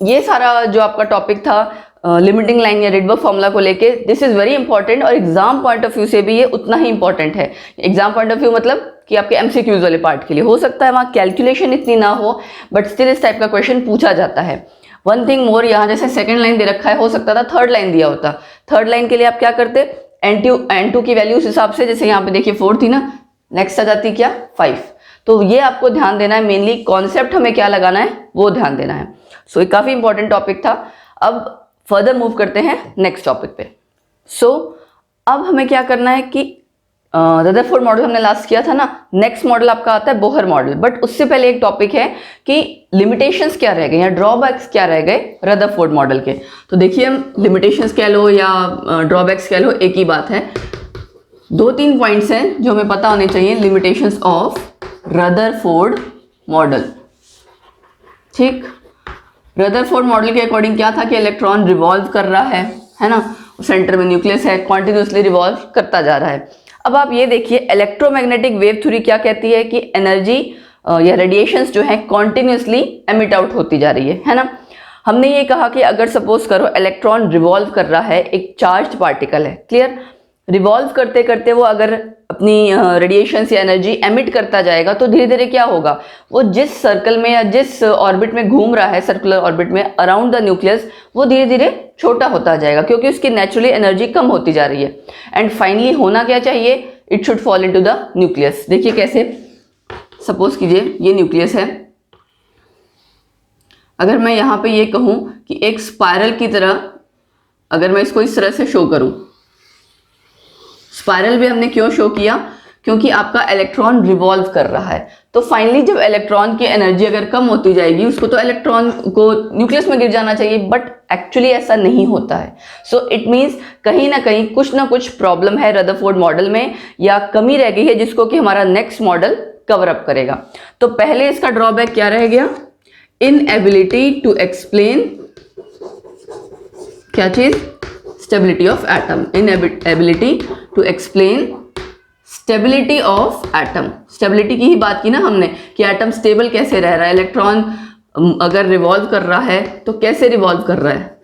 ये सारा जो आपका टॉपिक था लिमिटिंग लाइन या रिडबर्ग फॉर्मूला को लेके, दिस इज वेरी इंपॉर्टेंट, और एग्जाम पॉइंट ऑफ व्यू से भी ये उतना ही इंपॉर्टेंट है। एग्जाम पॉइंट ऑफ व्यू मतलब कि आपके एमसीक्यूज वाले पार्ट के लिए हो सकता है वहाँ कैलकुलेशन इतनी ना हो, बट स्टिल इस टाइप का क्वेश्चन पूछा जाता है। वन थिंग मोर, यहाँ जैसे सेकंड लाइन दे रखा है, हो सकता था थर्ड लाइन दिया होता। थर्ड लाइन के लिए आप क्या करते, N2 की वैल्यू उस हिसाब से, जैसे यहाँ पे देखिए 4 थी ना, नेक्स्ट आ जाती क्या 5। तो ये आपको ध्यान देना है, मेनली कॉन्सेप्ट हमें क्या लगाना है वो ध्यान देना है। सो ये काफ़ी इंपॉर्टेंट टॉपिक था। अब फर्दर मूव करते हैं नेक्स्ट टॉपिक पे। सो अब हमें क्या करना है कि रदरफोर्ड मॉडल हमने लास्ट किया था ना, नेक्स्ट मॉडल आपका आता है बोहर मॉडल। बट उससे पहले एक टॉपिक है कि लिमिटेशंस क्या रह गए या ड्रॉबैक्स क्या रह गए रदरफोर्ड मॉडल के। तो देखिए, हम लिमिटेशंस कह लो या ड्रॉबैक्स कह लो, एक ही बात है। 2-3 पॉइंट्स हैं जो हमें पता होने चाहिए लिमिटेशंस ऑफ रदरफोर्ड मॉडल। ठीक, रदरफोर्ड मॉडल के अकॉर्डिंग क्या था कि इलेक्ट्रॉन रिवॉल्व कर रहा है ना, सेंटर में न्यूक्लियस है, कॉन्टिन्यूसली रिवॉल्व करता जा रहा है। अब आप ये देखिए, इलेक्ट्रोमैग्नेटिक वेव थ्योरी क्या कहती है कि एनर्जी या रेडिएशंस जो है कॉन्टिन्यूसली एमिट आउट होती जा रही है ना। हमने ये कहा कि अगर सपोज करो इलेक्ट्रॉन रिवॉल्व कर रहा है, एक चार्ज्ड पार्टिकल है, क्लियर, रिवॉल्व करते करते वो अगर अपनी रेडिएशंस या एनर्जी एमिट करता जाएगा तो धीरे धीरे क्या होगा, वो जिस सर्कल में या जिस ऑर्बिट में घूम रहा है, सर्कुलर ऑर्बिट में अराउंड द न्यूक्लियस, वो धीरे धीरे छोटा होता जाएगा क्योंकि उसकी नेचुरली एनर्जी कम होती जा रही है। एंड फाइनली होना क्या चाहिए, it should fall into the nucleus. देखिए कैसे, सपोज कीजिए ये न्यूक्लियस है, अगर मैं यहाँ पे ये कहूँ कि एक स्पाइरल की तरह, अगर मैं इसको इस तरह से शो करूँ, स्पाइरल भी हमने क्यों शो किया, क्योंकि आपका इलेक्ट्रॉन रिवॉल्व कर रहा है। तो फाइनली जब इलेक्ट्रॉन की एनर्जी अगर कम होती जाएगी, उसको तो इलेक्ट्रॉन को न्यूक्लियस में गिर जाना चाहिए, बट एक्चुअली ऐसा नहीं होता है। सो इट मीन्स कहीं ना कुछ प्रॉब्लम है रदरफोर्ड मॉडल में, या कमी रह गई है जिसको कि हमारा नेक्स्ट मॉडल कवर अप करेगा। तो पहले इसका ड्रॉबैक क्या रह गया, इनएबिलिटी टू एक्सप्लेन क्या चीज, stability of atom, inability to explain stability of atom. Stability की ही बात की ना हमने कि एटम स्टेबल कैसे रह रहा है, इलेक्ट्रॉन अगर रिवॉल्व कर रहा है तो कैसे रिवॉल्व कर रहा है।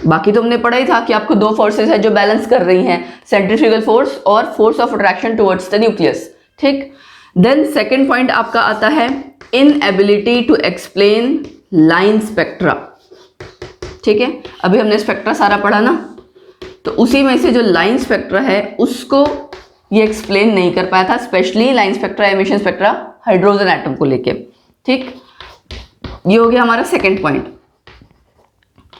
बाकी तो हमने पढ़ा ही था कि आपको 2 फोर्सेस है जो बैलेंस कर रही हैं, सेंट्रीफ्यूगल फोर्स और force of attraction towards the nucleus. ठीक, देन सेकेंड पॉइंट आपका आता है inability to explain line spectra. ठीक है, अभी हमने स्पेक्ट्रा सारा पढ़ा ना, तो उसी में से जो लाइन स्पेक्ट्रा है उसको ये एक्सप्लेन नहीं कर पाया था, specially line spectra, emission spectra hydrogen atom को लेके। ठीक, ये हो गया हमारा सेकंड पॉइंट।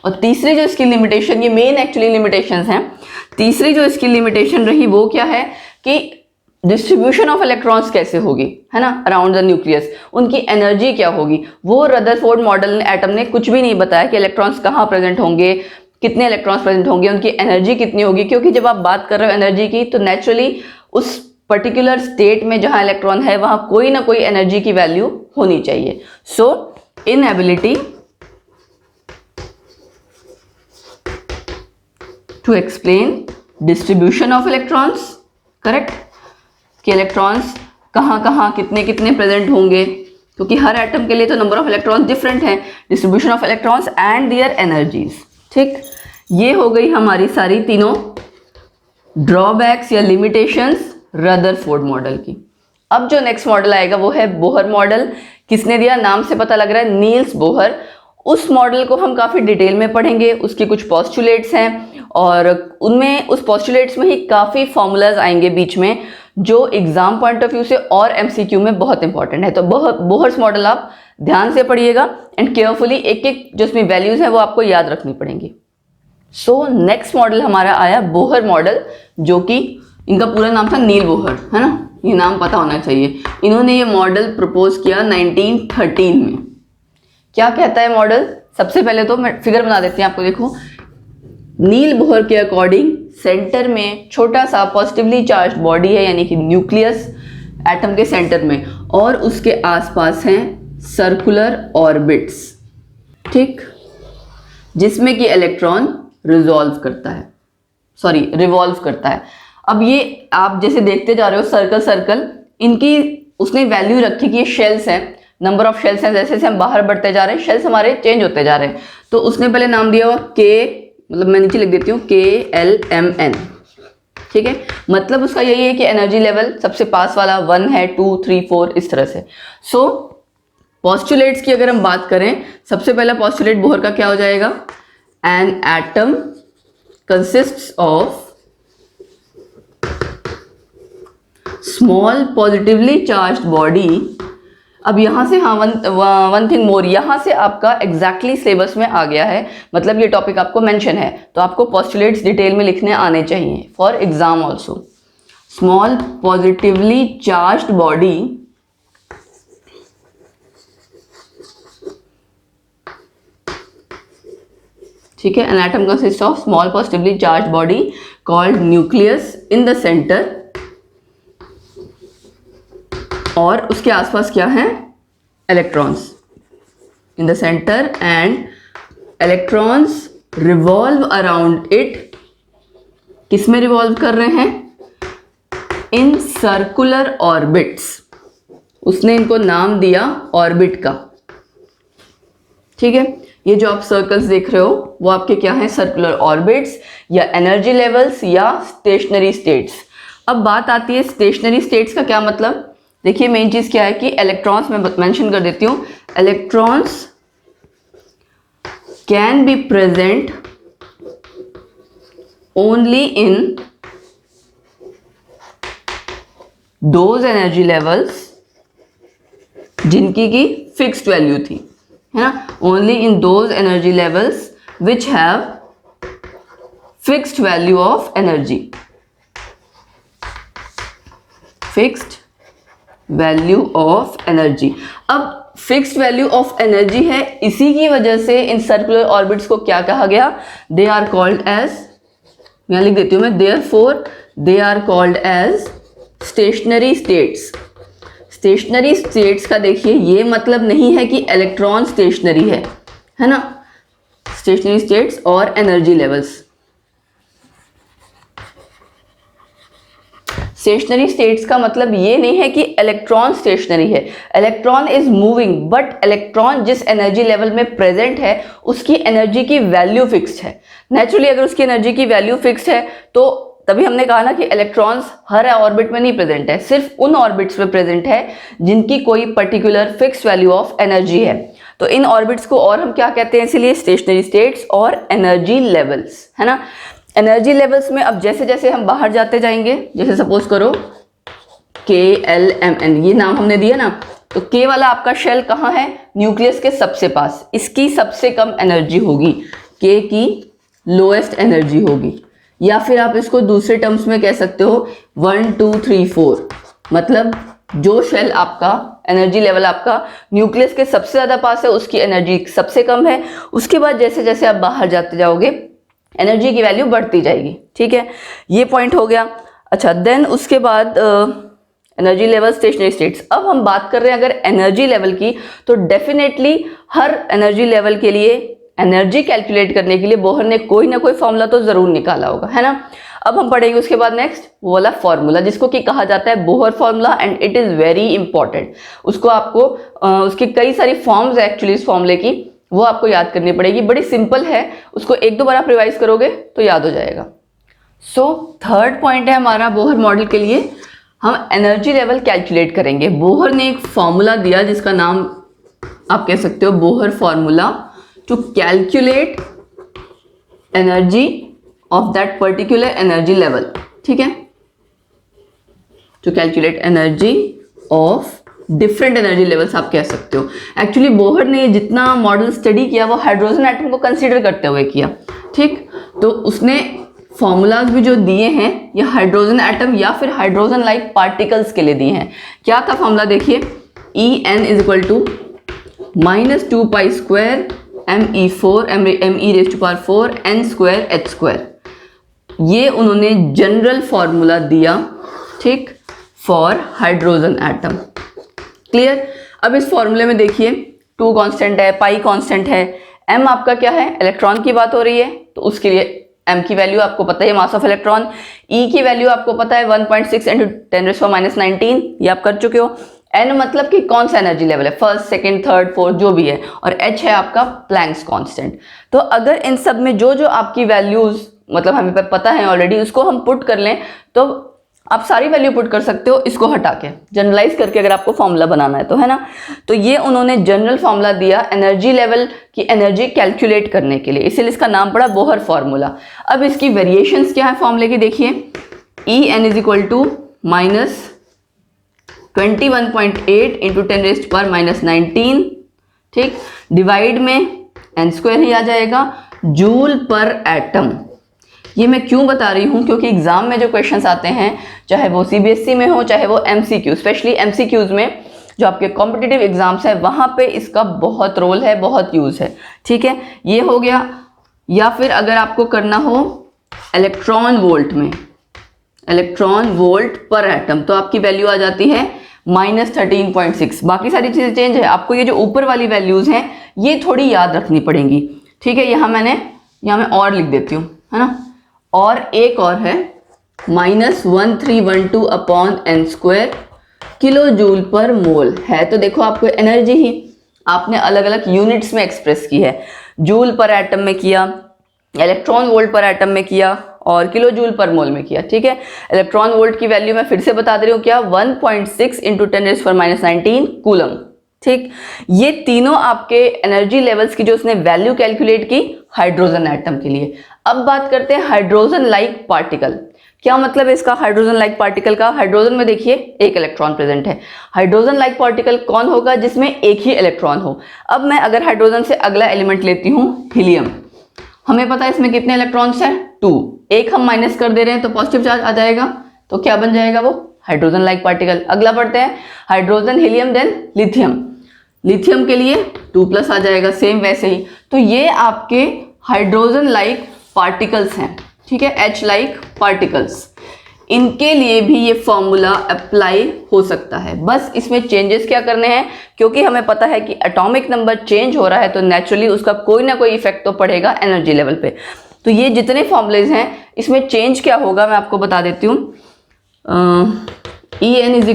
और तीसरी जो इसकी लिमिटेशन, ये मेन एक्चुअली लिमिटेशंस हैं, तीसरी जो इसकी लिमिटेशन रही वो क्या है कि डिस्ट्रीब्यूशन ऑफ इलेक्ट्रॉन्स कैसे होगी, है ना, अराउंड द न्यूक्लियस, उनकी एनर्जी क्या होगी। वो रदरफोर्ड मॉडल एटम ने कुछ भी नहीं बताया कि इलेक्ट्रॉन्स कहाँ प्रेजेंट होंगे, कितने इलेक्ट्रॉन्स प्रेजेंट होंगे, उनकी एनर्जी कितनी होगी। क्योंकि जब आप बात कर रहे हो एनर्जी की, तो नेचुरली उस पर्टिकुलर स्टेट में जहां इलेक्ट्रॉन है वहां कोई ना कोई एनर्जी की वैल्यू होनी चाहिए। So inability to explain distribution of electrons, correct, कि इलेक्ट्रॉन्स कहाँ कहाँ कितने कितने प्रेजेंट होंगे, क्योंकि हर एटम के लिए तो नंबर ऑफ इलेक्ट्रॉन्स डिफरेंट है, distribution of electrons and their energies. ठीक, ये हो गई हमारी सारी तीनों ड्रॉबैक्स या लिमिटेशंस रदरफोर्ड मॉडल की। अब जो नेक्स्ट मॉडल आएगा वो है बोहर मॉडल। किसने दिया, नाम से पता लग रहा है, नील्स बोहर। उस मॉडल को हम काफ़ी डिटेल में पढ़ेंगे, उसके कुछ पोस्टुलेट्स हैं और उनमें उस पोस्टुलेट्स में ही काफ़ी फॉर्मूलाज आएंगे बीच में, जो एग्जाम पॉइंट ऑफ व्यू से और एमसीक्यू में बहुत इंपॉर्टेंट है। तो बोहर्स मॉडल आप ध्यान से पढ़िएगा एंड केयरफुली एक एक जो इसमें वैल्यूज हैं वो आपको याद रखनी पड़ेंगी। सो नेक्स्ट मॉडल हमारा आया बोहर मॉडल, जो कि इनका पूरा नाम था नील बोहर, है ना, ये नाम पता होना चाहिए। इन्होंने ये मॉडल प्रपोज किया 1913 में। क्या कहता है मॉडल, सबसे पहले तो मैं फिगर बना देती हूँ आपको, देखो। नील बोहर के अकॉर्डिंग सेंटर में छोटा सा पॉजिटिवली चार्ज बॉडी है, यानी कि न्यूक्लियस एटम के सेंटर में, और उसके आसपास हैं सर्कुलर ऑर्बिट्स, ठीक, जिसमें कि इलेक्ट्रॉन रिवॉल्व करता है। अब ये आप जैसे देखते जा रहे हो सर्कल सर्कल, इनकी उसने वैल्यू रखी कि ये शेल्स हैं, नंबर ऑफ शेल्स हैं, जैसे जैसे हम बाहर बढ़ते जा रहे हैं शेल्स हमारे चेंज होते जा रहे हैं। तो उसने पहले नाम दिया हुआ के, मतलब मैं नीचे लिख देती हूँ KLMN, ठीक है, मतलब उसका यही है कि एनर्जी लेवल सबसे पास वाला 1 है, 2, 3, 4 इस तरह से। सो पोस्टुलेट्स की अगर हम बात करें, सबसे पहला पोस्टुलेट बोहर का क्या हो जाएगा, an atom consists of small positively charged body. अब यहाँ से हाँ वन थिंग मोर, यहाँ से आपका एग्जैक्टली सिलेबस में आ गया है, मतलब ये टॉपिक आपको मेंशन है, तो आपको पोस्टुलेट्स डिटेल में लिखने आने चाहिए for exam also. Small positively charged body ठीक है, an atom consist of small positively charged body called nucleus in the centre, और उसके आसपास क्या है, electrons in the centre, and electrons revolve around it, किस में रिवॉल्व कर रहे हैं, इन सर्कुलर ऑर्बिट्स, उसने इनको नाम दिया ऑर्बिट का, ठीक है। ये जो आप सर्कल्स देख रहे हो वो आपके क्या हैं, सर्कुलर ऑर्बिट्स या एनर्जी लेवल्स या स्टेशनरी स्टेट्स। अब बात आती है स्टेशनरी स्टेट्स का क्या मतलब। देखिए मेन चीज क्या है कि इलेक्ट्रॉन्स, मैं मेंशन कर देती हूँ, electrons can be present only in those energy levels जिनकी की फिक्स्ड वैल्यू थी, है ना, only in those energy levels which have fixed value of energy, fixed value of energy. अब फिक्स्ड वैल्यू ऑफ एनर्जी है, इसी की वजह से इन सर्कुलर ऑर्बिट्स को क्या कहा गया, दे आर कॉल्ड एज, यहां लिख देती हूं मैं, therefore they are called as stationary states. Stationary states का देखिए ये मतलब नहीं है कि इलेक्ट्रॉन स्टेशनरी है ना, स्टेशनरी स्टेट्स और एनर्जी लेवल्स। स्टेशनरी स्टेट्स का मतलब ये नहीं है कि इलेक्ट्रॉन स्टेशनरी है, electron is moving, but electron जिस एनर्जी लेवल में प्रेजेंट है उसकी एनर्जी की वैल्यू फिक्स्ड है। नेचुरली अगर उसकी एनर्जी की वैल्यू फिक्स्ड है तो तभी हमने कहा ना कि इलेक्ट्रॉन्स हर ऑर्बिट में नहीं प्रेजेंट है, सिर्फ उन ऑर्बिट्स में प्रेजेंट है जिनकी कोई particular fixed value of energy है। तो इन ऑर्बिट्स को और हम क्या कहते हैं, इसीलिए स्टेशनरी स्टेट्स और एनर्जी लेवल्स, है ना। एनर्जी लेवल्स में अब जैसे जैसे हम बाहर जाते जाएंगे, जैसे सपोज करो KLMN, ये नाम हमने दिया ना, तो K वाला आपका शेल कहाँ है, न्यूक्लियस के सबसे पास, इसकी सबसे कम एनर्जी होगी, K की लोएस्ट एनर्जी होगी। या फिर आप इसको दूसरे टर्म्स में कह सकते हो 1 2 3 4, मतलब जो शेल आपका एनर्जी लेवल आपका न्यूक्लियस के सबसे ज़्यादा पास है उसकी एनर्जी सबसे कम है, उसके बाद जैसे जैसे आप बाहर जाते जाओगे एनर्जी की वैल्यू बढ़ती जाएगी, ठीक है, ये पॉइंट हो गया। अच्छा, देन उसके बाद एनर्जी लेवल, स्टेशनरी स्टेट्स। अब हम बात कर रहे हैं अगर एनर्जी लेवल की, तो डेफिनेटली हर एनर्जी लेवल के लिए एनर्जी कैलकुलेट करने के लिए बोहर ने कोई ना कोई फॉर्मूला तो जरूर निकाला होगा, है ना। अब हम पढ़ेंगे उसके बाद नेक्स्ट वो वाला फॉर्मूला जिसको कि कहा जाता है Bohr formula, and it is very important. उसको आपको उसकी कई सारी फॉर्म्स है एक्चुअली इस फॉर्मूले की, वो आपको याद करनी पड़ेगी, बड़ी सिंपल है, उसको एक दो बार आप रिवाइज करोगे तो याद हो जाएगा। सो थर्ड पॉइंट है हमारा बोहर मॉडल के लिए, हम एनर्जी लेवल कैलकुलेट करेंगे। बोहर ने एक फॉर्मूला दिया जिसका नाम आप कह सकते हो Bohr formula, to calculate energy of that particular energy level, ठीक है, to calculate energy of different energy levels आप कह सकते हो। एक्चुअली बोहर ने जितना मॉडल स्टडी किया वो हाइड्रोजन एटम को कंसीडर करते हुए किया, ठीक, तो उसने फॉर्मूलाज भी जो दिए हैं ये हाइड्रोजन एटम या फिर हाइड्रोजन लाइक पार्टिकल्स के लिए दिए हैं। क्या था फॉर्मूला देखिए, En is equal to -2 pi square me4 n square h square, ये उन्होंने जनरल फॉर्मूला दिया, ठीक, फॉर हाइड्रोजन एटम। क्लियर। अब इस फॉर्मूले में देखिए 2 कांस्टेंट है, पाई कांस्टेंट है, m आपका क्या है, इलेक्ट्रॉन की बात हो रही है तो उसके लिए m की वैल्यू आपको पता है, मास ऑफ इलेक्ट्रॉन। e की वैल्यू आपको पता है 1.6 × 10⁻⁻19, ये आप कर चुके हो। n मतलब कि कौन सा एनर्जी लेवल है, फर्स्ट, सेकंड, थर्ड, फोर्थ, जो भी है, और h है आपका प्लैंक्स कांस्टेंट। तो अगर इन सब में जो जो आपकी वैल्यूज मतलब हमें पता है ऑलरेडी उसको हम पुट कर लें तो आप सारी वैल्यू पुट कर सकते हो, इसको हटा के जनरलाइज करके अगर आपको फॉर्मूला बनाना है तो, है ना। तो ये उन्होंने जनरल फॉर्मूला दिया एनर्जी लेवल की एनर्जी कैलकुलेट करने के लिए, इसीलिए इसका नाम पड़ा बोहर फॉर्मूला। अब इसकी वेरिएशंस क्या है फॉर्मूले की, देखिए En इज इक्वल टू -21.8 × 10⁻⁻19, ठीक, डिवाइड में n स्क्वायर ही आ जाएगा, जूल पर एटम। ये मैं क्यों बता रही हूँ, क्योंकि एग्जाम में जो क्वेश्चंस आते हैं, चाहे वो सीबीएसई में हो चाहे वो एमसीक्यू, स्पेशली एमसीक्यूज में जो आपके कॉम्पिटिटिव एग्जाम्स है वहाँ पे इसका बहुत रोल है, बहुत यूज है। ठीक है, ये हो गया। या फिर अगर आपको करना हो इलेक्ट्रॉन वोल्ट में, इलेक्ट्रॉन वोल्ट पर एटम, तो आपकी वैल्यू आ जाती है -13.6। बाकी सारी चीजें चेंज है, आपको ये जो ऊपर वाली वैल्यूज हैं ये थोड़ी याद रखनी पड़ेंगी। ठीक है, यहाँ मैं और लिख देती हूँ, है ना। और एक और है -1312 अपॉन n² किलो जूल पर मोल है। तो देखो आपको एनर्जी ही आपने अलग अलग यूनिट्स में एक्सप्रेस की है, जूल पर एटम में किया, इलेक्ट्रॉन वोल्ट पर एटम में किया और किलो जूल पर मोल में किया। ठीक है, इलेक्ट्रॉन वोल्ट की वैल्यू मैं फिर से बता दे रही हूँ, क्या 1.6 × 10⁻⁻19 कूलम। ठीक, ये तीनों आपके एनर्जी लेवल्स की जो उसने वैल्यू कैलकुलेट की हाइड्रोजन एटम के लिए। अब बात करते हैं हाइड्रोजन लाइक पार्टिकल। क्या मतलब है इसका हाइड्रोजन लाइक पार्टिकल का? हाइड्रोजन में देखिए एक इलेक्ट्रॉन प्रेजेंट है। हाइड्रोजन लाइक पार्टिकल कौन होगा? जिसमें एक ही इलेक्ट्रॉन हो। अब मैं अगर हाइड्रोजन से अगला एलिमेंट लेती हूँ हीलियम, हमें पता है इसमें कितने इलेक्ट्रॉन्स हैं? 2। एक हम माइनस कर दे रहे हैं तो पॉजिटिव चार्ज आ जाएगा, तो क्या बन जाएगा वो? Hydrogen like particle. अगला पढ़ते हैं hydrogen, helium, then lithium. Lithium के लिए 2+ आ जाएगा, सेम वैसे ही। तो ये आपके हाइड्रोजन लाइक पार्टिकल्स हैं। ठीक है, H लाइक पार्टिकल्स, इनके लिए भी ये फॉर्मूला अप्लाई हो सकता है। बस इसमें चेंजेस क्या करने हैं, क्योंकि हमें पता है कि एटॉमिक नंबर चेंज हो रहा है तो नेचुरली उसका कोई ना कोई इफेक्ट तो पड़ेगा एनर्जी लेवल पे। तो ये जितने फॉर्मूलेज हैं इसमें चेंज क्या होगा मैं आपको बता देती हूँ। En =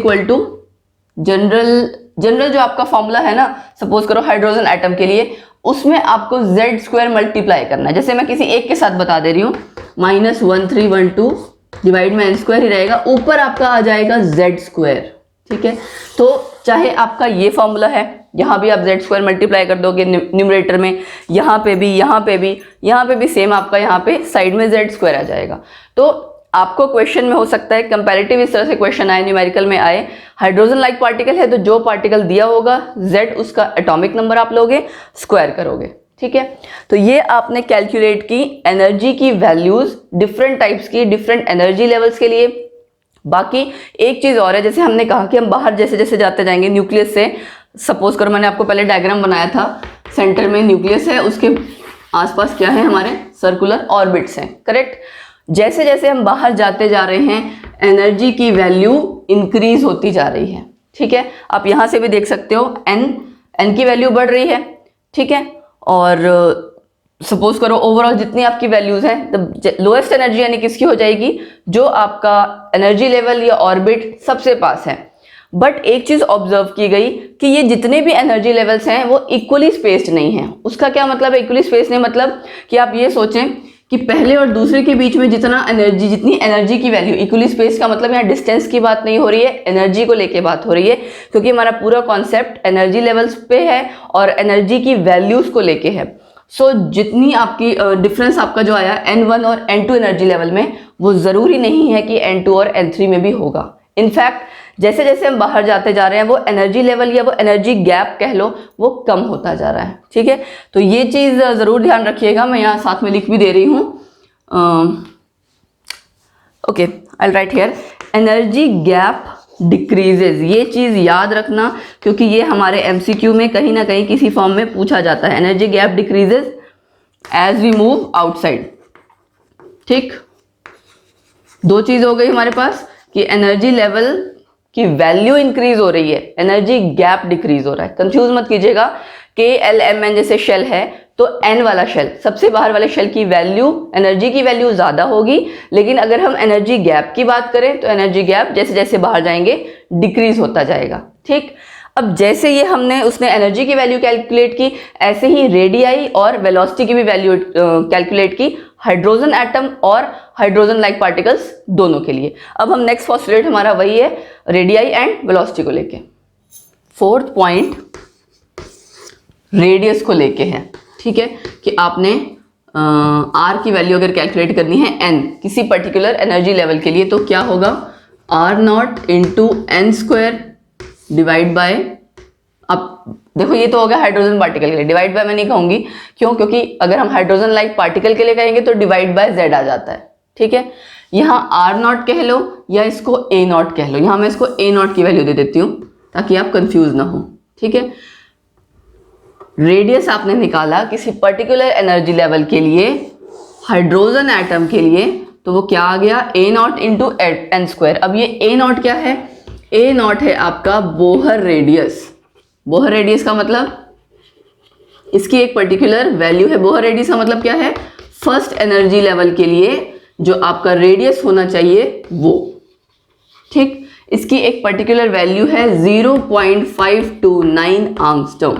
जनरल जो आपका फॉर्मूला है ना, सपोज करो हाइड्रोजन एटम के लिए, उसमें आपको Z² मल्टीप्लाई करना है। जैसे मैं किसी एक के साथ बता दे रही हूँ, -1312 डिवाइड में n² ही रहेगा, ऊपर आपका आ जाएगा Z²। ठीक है, तो चाहे आपका ये फॉर्मूला है, यहाँ भी आप Z² मल्टीप्लाई कर दोगे न्यूमरेटर में, यहाँ पे भी सेम आपका यहाँ पे साइड में Z² आ जाएगा। तो आपको क्वेश्चन में हो सकता है कंपैरेटिव इस तरह से क्वेश्चन आए, न्यूमेरिकल में आए, हाइड्रोजन लाइक पार्टिकल है तो जो पार्टिकल दिया होगा Z उसका एटॉमिक नंबर आप लोगे, स्क्वायर करोगे। ठीक है, तो ये आपने कैलकुलेट की एनर्जी की वैल्यूज डिफरेंट टाइप्स की, डिफरेंट एनर्जी लेवल्स के लिए। बाकी एक चीज और है, जैसे हमने कहा कि हम बाहर जैसे जैसे जाते जाएंगे न्यूक्लियस से, सपोज करो मैंने आपको पहले डायग्राम बनाया था, सेंटर में न्यूक्लियस है, उसके आसपास क्या है हमारे सर्कुलर ऑर्बिट्स हैं, करेक्ट। जैसे जैसे हम बाहर जाते जा रहे हैं एनर्जी की वैल्यू इंक्रीज होती जा रही है। ठीक है, आप यहां से भी देख सकते हो एन की वैल्यू बढ़ रही है। ठीक है, और सपोज करो ओवरऑल जितनी आपकी वैल्यूज हैं, लोएस्ट एनर्जी यानी किसकी हो जाएगी? जो आपका एनर्जी लेवल या ऑर्बिट सबसे पास है। बट एक चीज ऑब्जर्व की गई कि ये जितने भी एनर्जी लेवल्स हैं वो इक्वली स्पेस्ड नहीं है। उसका क्या मतलब है इक्वली स्पेस्ड नहीं? मतलब कि आप ये सोचें कि पहले और दूसरे के बीच में जितनी एनर्जी की वैल्यू, इक्वली स्पेस का मतलब यहाँ डिस्टेंस की बात नहीं हो रही है, एनर्जी को लेके बात हो रही है, क्योंकि हमारा पूरा कॉन्सेप्ट एनर्जी लेवल्स पे है और एनर्जी की वैल्यूज को लेके है। सो जितनी आपकी डिफरेंस आपका जो आया N1 और N2 एनर्जी लेवल में, वो जरूरी नहीं है कि N2 और N3 में भी होगा। इनफैक्ट जैसे जैसे हम बाहर जाते जा रहे हैं वो एनर्जी लेवल या वो एनर्जी गैप कह लो, वो कम होता जा रहा है। ठीक है, तो ये चीज जरूर ध्यान रखिएगा, मैं यहाँ साथ में लिख भी दे रही हूँ। Okay, I right here energy gap decreases, ये चीज याद रखना क्योंकि ये हमारे MCQ में कहीं ना कहीं किसी फॉर्म में पूछा जाता है। Energy gap decreases as we move outside. ठीक, दो चीज हो गई हमारे पास कि एनर्जी लेवल की वैल्यू इंक्रीज हो रही है, एनर्जी गैप डिक्रीज हो रहा है। कंफ्यूज मत कीजिएगा, KLMN जैसे शेल है तो N वाला शेल, सबसे बाहर वाले शेल की वैल्यू, एनर्जी की वैल्यू ज्यादा होगी, लेकिन अगर हम एनर्जी गैप की बात करें तो एनर्जी गैप जैसे जैसे बाहर जाएंगे डिक्रीज होता जाएगा। ठीक, अब जैसे ये उसने एनर्जी की वैल्यू कैलकुलेट की, ऐसे ही रेडियाई और वेलोसिटी की भी वैल्यू कैलकुलेट की, हाइड्रोजन एटम और हाइड्रोजन लाइक पार्टिकल्स दोनों के लिए। अब हम नेक्स्ट पोस्टुलेट हमारा वही है, रेडियाई एंड वेलोसिटी को लेके। फोर्थ पॉइंट रेडियस को लेके है। ठीक है, कि आपने R की वैल्यू अगर कैलकुलेट करनी है N किसी पर्टिकुलर एनर्जी लेवल के लिए, तो क्या होगा? R0 × N² डिवाइड बाय, अब देखो ये तो हो गया हाइड्रोजन पार्टिकल के लिए, डिवाइड बाय मैं नहीं कहूंगी, क्यों? क्योंकि अगर हम हाइड्रोजन लाइक पार्टिकल के लिए कहेंगे तो डिवाइड बाय Z आ जाता है। ठीक है। यहाँ आर नॉट कह लो या इसको ए नॉट कह लो, यहाँ मैं इसको ए नॉट की वैल्यू दे देती हूँ ताकि आप कंफ्यूज ना हो, ठीक है। रेडियस आपने निकाला किसी पर्टिकुलर एनर्जी लेवल के लिए, हाइड्रोजन एटम के लिए, तो वो क्या आ गया, ए नॉट इंटू एन स्क्वायर। अब ये ए नॉट क्या है, ए नॉट है आपका बोहर रेडियस। बोहर रेडियस का मतलब इसकी एक पर्टिकुलर वैल्यू है। बोहर रेडियस का मतलब क्या है, फर्स्ट एनर्जी लेवल के लिए जो आपका रेडियस होना चाहिए वो, ठीक। इसकी एक पर्टिकुलर वैल्यू है 0.529 एंगस्ट्रॉम।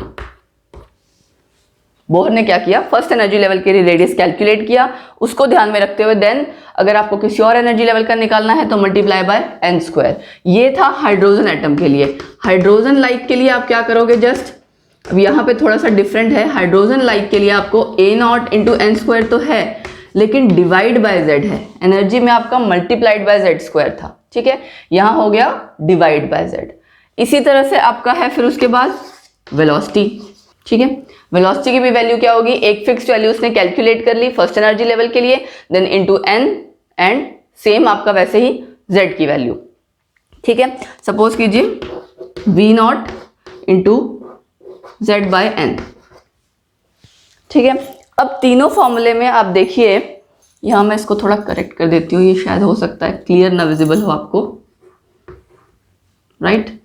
बोहर ने क्या किया, फर्स्ट एनर्जी लेवल के लिए रेडियस कैलकुलेट किया, उसको ध्यान में रखते हुए देन अगर आपको किसी और एनर्जी लेवल का निकालना है तो मल्टीप्लाई बाय एन स्क्वायर। ये था हाइड्रोजन एटम के लिए। हाइड्रोजन लाइक के लिए आप क्या करोगे, जस्ट अब यहाँ पे थोड़ा सा डिफरेंट है। हाइड्रोजन लाइक के लिए आपको ए नॉट इंटू एन स्क्वायर तो है, लेकिन डिवाइड बाय जेड है। एनर्जी में आपका मल्टीप्लाइड बाय जेड स्क्वायर था, ठीक है, यहाँ हो गया डिवाइड बाय जेड। इसी तरह से आपका है फिर उसके बाद वेलोसिटी, ठीक है। वेलोसिटी की भी वैल्यू क्या होगी, एक फिक्स्ड वैल्यू उसने कैलकुलेट कर ली फर्स्ट एनर्जी लेवल के लिए, then into N and same आपका वैसे ही जेड की वैल्यू, ठीक है। सपोज कीजिए V naught into Z by N, ठीक है। अब तीनों फॉर्मूले में आप देखिए, यहां मैं इसको थोड़ा करेक्ट कर देती हूँ, ये शायद हो सकता है क्लियर ना विजिबल हो आपको, राइट।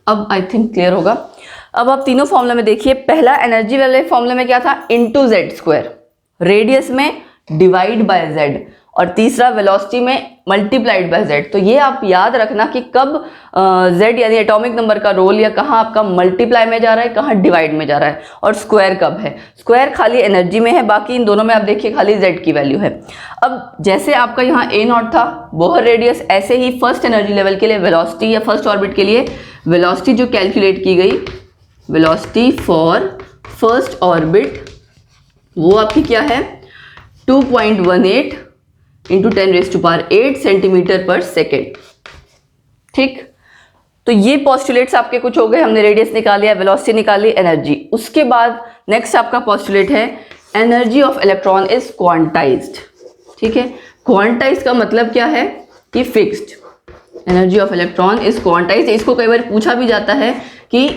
अब आई थिंक क्लियर होगा। अब आप तीनों फॉर्मूले में देखिए, पहला एनर्जी वाले फॉर्मूले में क्या था, इनटू जेड स्क्वायर, रेडियस में डिवाइड बाय जेड, और तीसरा वेलोसिटी में मल्टीप्लाइड बाय जेड। तो ये आप याद रखना कि कब जेड यानी एटॉमिक नंबर का रोल या कहाँ आपका मल्टीप्लाई में जा रहा है, कहाँ डिवाइड में जा रहा है, और स्क्वायर कब है। स्क्वायर खाली एनर्जी में है, बाकी इन दोनों में आप देखिए खाली जेड की वैल्यू है। अब जैसे आपका यहाँ ए नॉट था बोहर रेडियस, ऐसे ही फर्स्ट एनर्जी लेवल के लिए वेलोसिटी या फर्स्ट ऑर्बिट के लिए वेलोसिटी जो कैलकुलेट की गई, वेलोसिटी फॉर फर्स्ट ऑर्बिट, वो आपकी क्या है 2.18 इंटू 10⁸ सेंटीमीटर पर सेकेंड, ठीक। तो ये पॉस्टुलेट्स आपके कुछ हो गए, हमने रेडियस निकाल लिया, वेलोसिटी निकाली, एनर्जी। उसके बाद नेक्स्ट आपका पॉस्टुलेट है energy of electron is quantized, ठीक है। क्वांटाइज्ड का मतलब क्या है कि fixed. Energy of electron is quantized. इसको कई बार पूछा भी जाता है कि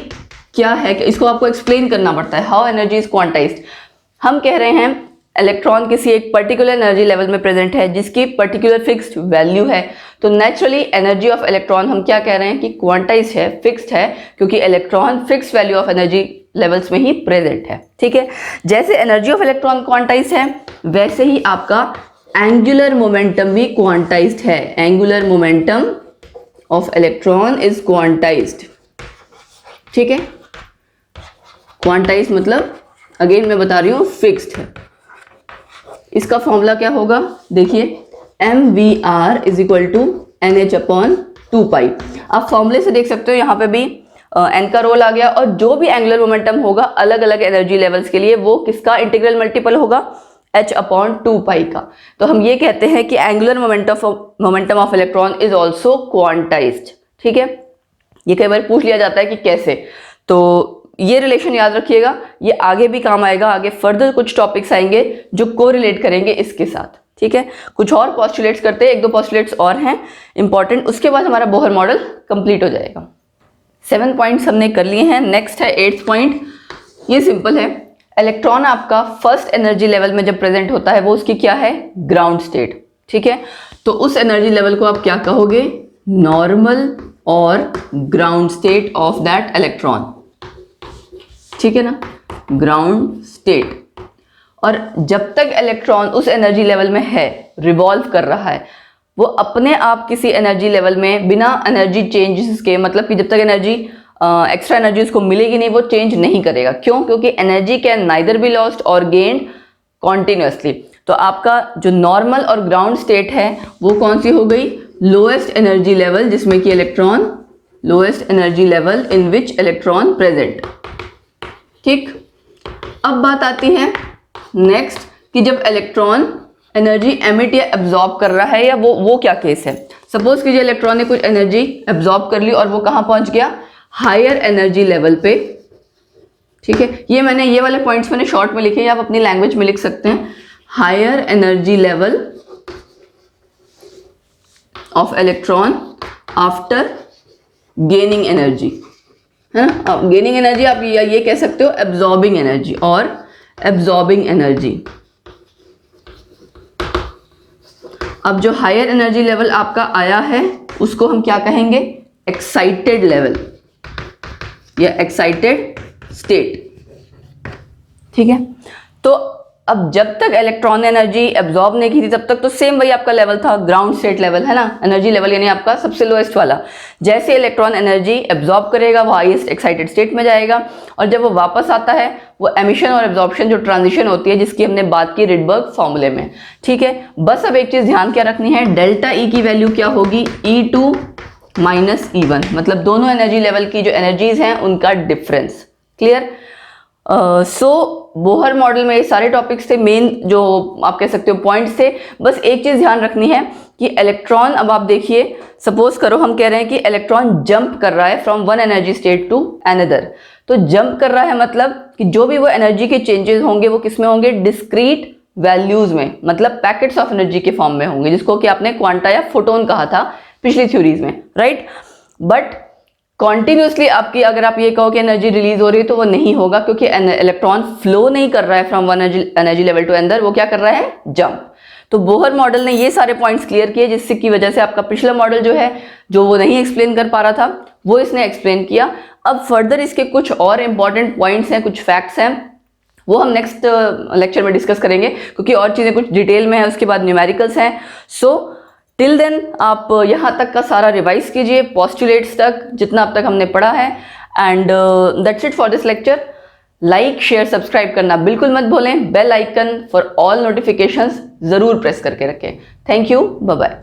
क्या है, कि इसको आपको एक्सप्लेन करना पड़ता है, हाउ एनर्जी इज क्वांटाइज्ड। हम कह रहे हैं इलेक्ट्रॉन किसी एक पर्टिकुलर एनर्जी लेवल में प्रेजेंट है जिसकी पर्टिकुलर फिक्स्ड वैल्यू है, तो नेचुरली एनर्जी ऑफ इलेक्ट्रॉन हम क्या कह रहे हैं कि क्वांटाइज है, फिक्स्ड है, क्योंकि electron fixed value of energy levels में ही प्रेजेंट है, ठीक है। जैसे एनर्जी ऑफ इलेक्ट्रॉन क्वांटाइज है, वैसे ही आपका एंगुलर मोमेंटम भी क्वांटाइज्ड है। Angular momentum of electron is quantized, ठीक है। क्वांटाइज मतलब अगेन मैं बता रही हूँ फिक्स्ड है। इसका फॉर्मूला क्या होगा, देखिए mvr is equal to NH/2π। आप फॉर्मूले से देख सकते हो, यहाँ पे भी n का रोल आ गया, और जो भी एंगुलर मोमेंटम होगा अलग अलग एनर्जी लेवल्स के लिए वो किसका इंटीग्रल मल्टीपल होगा, h/2π का। तो हम ये कहते हैं कि angular momentum of electron is also quantized, ठीक है। ये कई बार पूछ लिया जाता है कि कैसे, तो ये रिलेशन याद रखिएगा, ये आगे भी काम आएगा। आगे फर्दर कुछ टॉपिक्स आएंगे जो कोरिलेट करेंगे इसके साथ, ठीक है। कुछ और पॉस्टुलेट्स करते हैं, एक दो पॉस्टुलेट्स और हैं इंपॉर्टेंट, उसके बाद हमारा बोहर मॉडल कंप्लीट हो जाएगा। 7 पॉइंट्स हमने कर लिए हैं। नेक्स्ट है 8th पॉइंट। ये सिंपल है, इलेक्ट्रॉन आपका फर्स्ट एनर्जी लेवल में जब प्रेजेंट होता है वो उसकी क्या है, ग्राउंड स्टेट, ठीक है। तो उस एनर्जी लेवल को आप क्या कहोगे, नॉर्मल और ground state of that electron, ठीक है ना, ग्राउंड स्टेट। और जब तक इलेक्ट्रॉन उस एनर्जी लेवल में है, रिवॉल्व कर रहा है, वो अपने आप किसी एनर्जी लेवल में बिना एनर्जी चेंजेस के, मतलब कि जब तक एनर्जी एक्स्ट्रा एनर्जी उसको मिलेगी नहीं, वो चेंज नहीं करेगा। क्यों, क्योंकि energy can neither be lost और गेन्ड कॉन्टिन्यूसली। तो आपका जो नॉर्मल और ग्राउंड स्टेट है वो कौन सी हो गई, लोएस्ट एनर्जी लेवल, जिसमें कि electron, lowest energy level in which electron present, ठीक। अब बात आती है नेक्स्ट कि जब इलेक्ट्रॉन एनर्जी एमिट या एब्जॉर्ब कर रहा है, या वो क्या केस है। सपोज कीजिए इलेक्ट्रॉन ने कुछ एनर्जी एब्जॉर्ब कर ली और वो कहाँ पहुंच गया, हायर एनर्जी लेवल पे, ठीक है। ये वाले पॉइंट्स मैंने शॉर्ट में लिखे, आप अपनी लैंग्वेज में लिख सकते हैं। Higher energy level of electron after gaining energy, है ना। अब गेनिंग एनर्जी आप ये कह सकते हो एब्जॉर्बिंग एनर्जी और एब्जॉर्बिंग एनर्जी। अब जो हायर एनर्जी लेवल आपका आया है उसको हम क्या कहेंगे, एक्साइटेड लेवल या एक्साइटेड स्टेट, ठीक है। तो अब जब तक इलेक्ट्रॉन ने एनर्जी एब्जॉर्ब नहीं की थी तब तक तो सेम वही आपका लेवल था, ग्राउंड स्टेट लेवल, है ना, एनर्जी लेवल यानी आपका सबसे लोएस्ट वाला। जैसे इलेक्ट्रॉन एनर्जी एब्जॉर्ब करेगा वो हाईएस्ट एक्साइटेड स्टेट में जाएगा, और जब वो वापस आता है वो एमिशन और एब्जॉर्प्शन जो ट्रांजिशन होती है जिसकी हमने बात की रिडबर्ग फॉर्मूले में, ठीक है। बस अब एक चीज ध्यान क्या रखनी है, डेल्टा ई की वैल्यू क्या होगी, E2 माइनस E1, मतलब दोनों एनर्जी लेवल की जो एनर्जीज हैं उनका डिफरेंस। क्लियर। सो बोहर मॉडल में ये सारे टॉपिक्स थे, मेन जो आप कह सकते हो पॉइंट्स थे। बस एक चीज ध्यान रखनी है कि इलेक्ट्रॉन, अब आप देखिए सपोज करो हम कह रहे हैं कि इलेक्ट्रॉन जंप कर रहा है from one energy state to another, तो जंप कर रहा है मतलब कि जो भी वो एनर्जी के चेंजेस होंगे वो किस में होंगे, डिस्क्रीट वैल्यूज में, मतलब पैकेट्स ऑफ एनर्जी के फॉर्म में होंगे, जिसको कि आपने क्वांटा या फोटोन कहा था पिछली थ्योरीज में, राइट। बट कॉन्टिन्यूसली आपकी अगर आप ये कहो कि एनर्जी रिलीज हो रही है तो वो नहीं होगा, क्योंकि इलेक्ट्रॉन फ्लो नहीं कर रहा है from one energy level to another, वो क्या कर रहा है, जंप। तो बोहर मॉडल ने ये सारे पॉइंट्स क्लियर किए, जिससे की वजह से आपका पिछला मॉडल जो है, जो वो नहीं एक्सप्लेन कर पा रहा था, वो इसने एक्सप्लेन किया। अब फर्दर इसके कुछ और इंपॉर्टेंट पॉइंट्स हैं, कुछ फैक्ट्स हैं, वो हम नेक्स्ट लेक्चर में डिस्कस करेंगे, क्योंकि और चीज़ें कुछ डिटेल में है, उसके बाद न्यूमेरिकल्स हैं। सो टिल देन आप यहाँ तक का सारा रिवाइज कीजिए, पोस्टुलेट्स तक जितना अब तक हमने पढ़ा है, and that's it for this lecture. Like share subscribe करना बिल्कुल मत भूलें, bell icon for all notifications जरूर प्रेस करके रखें। Thank you, bye bye.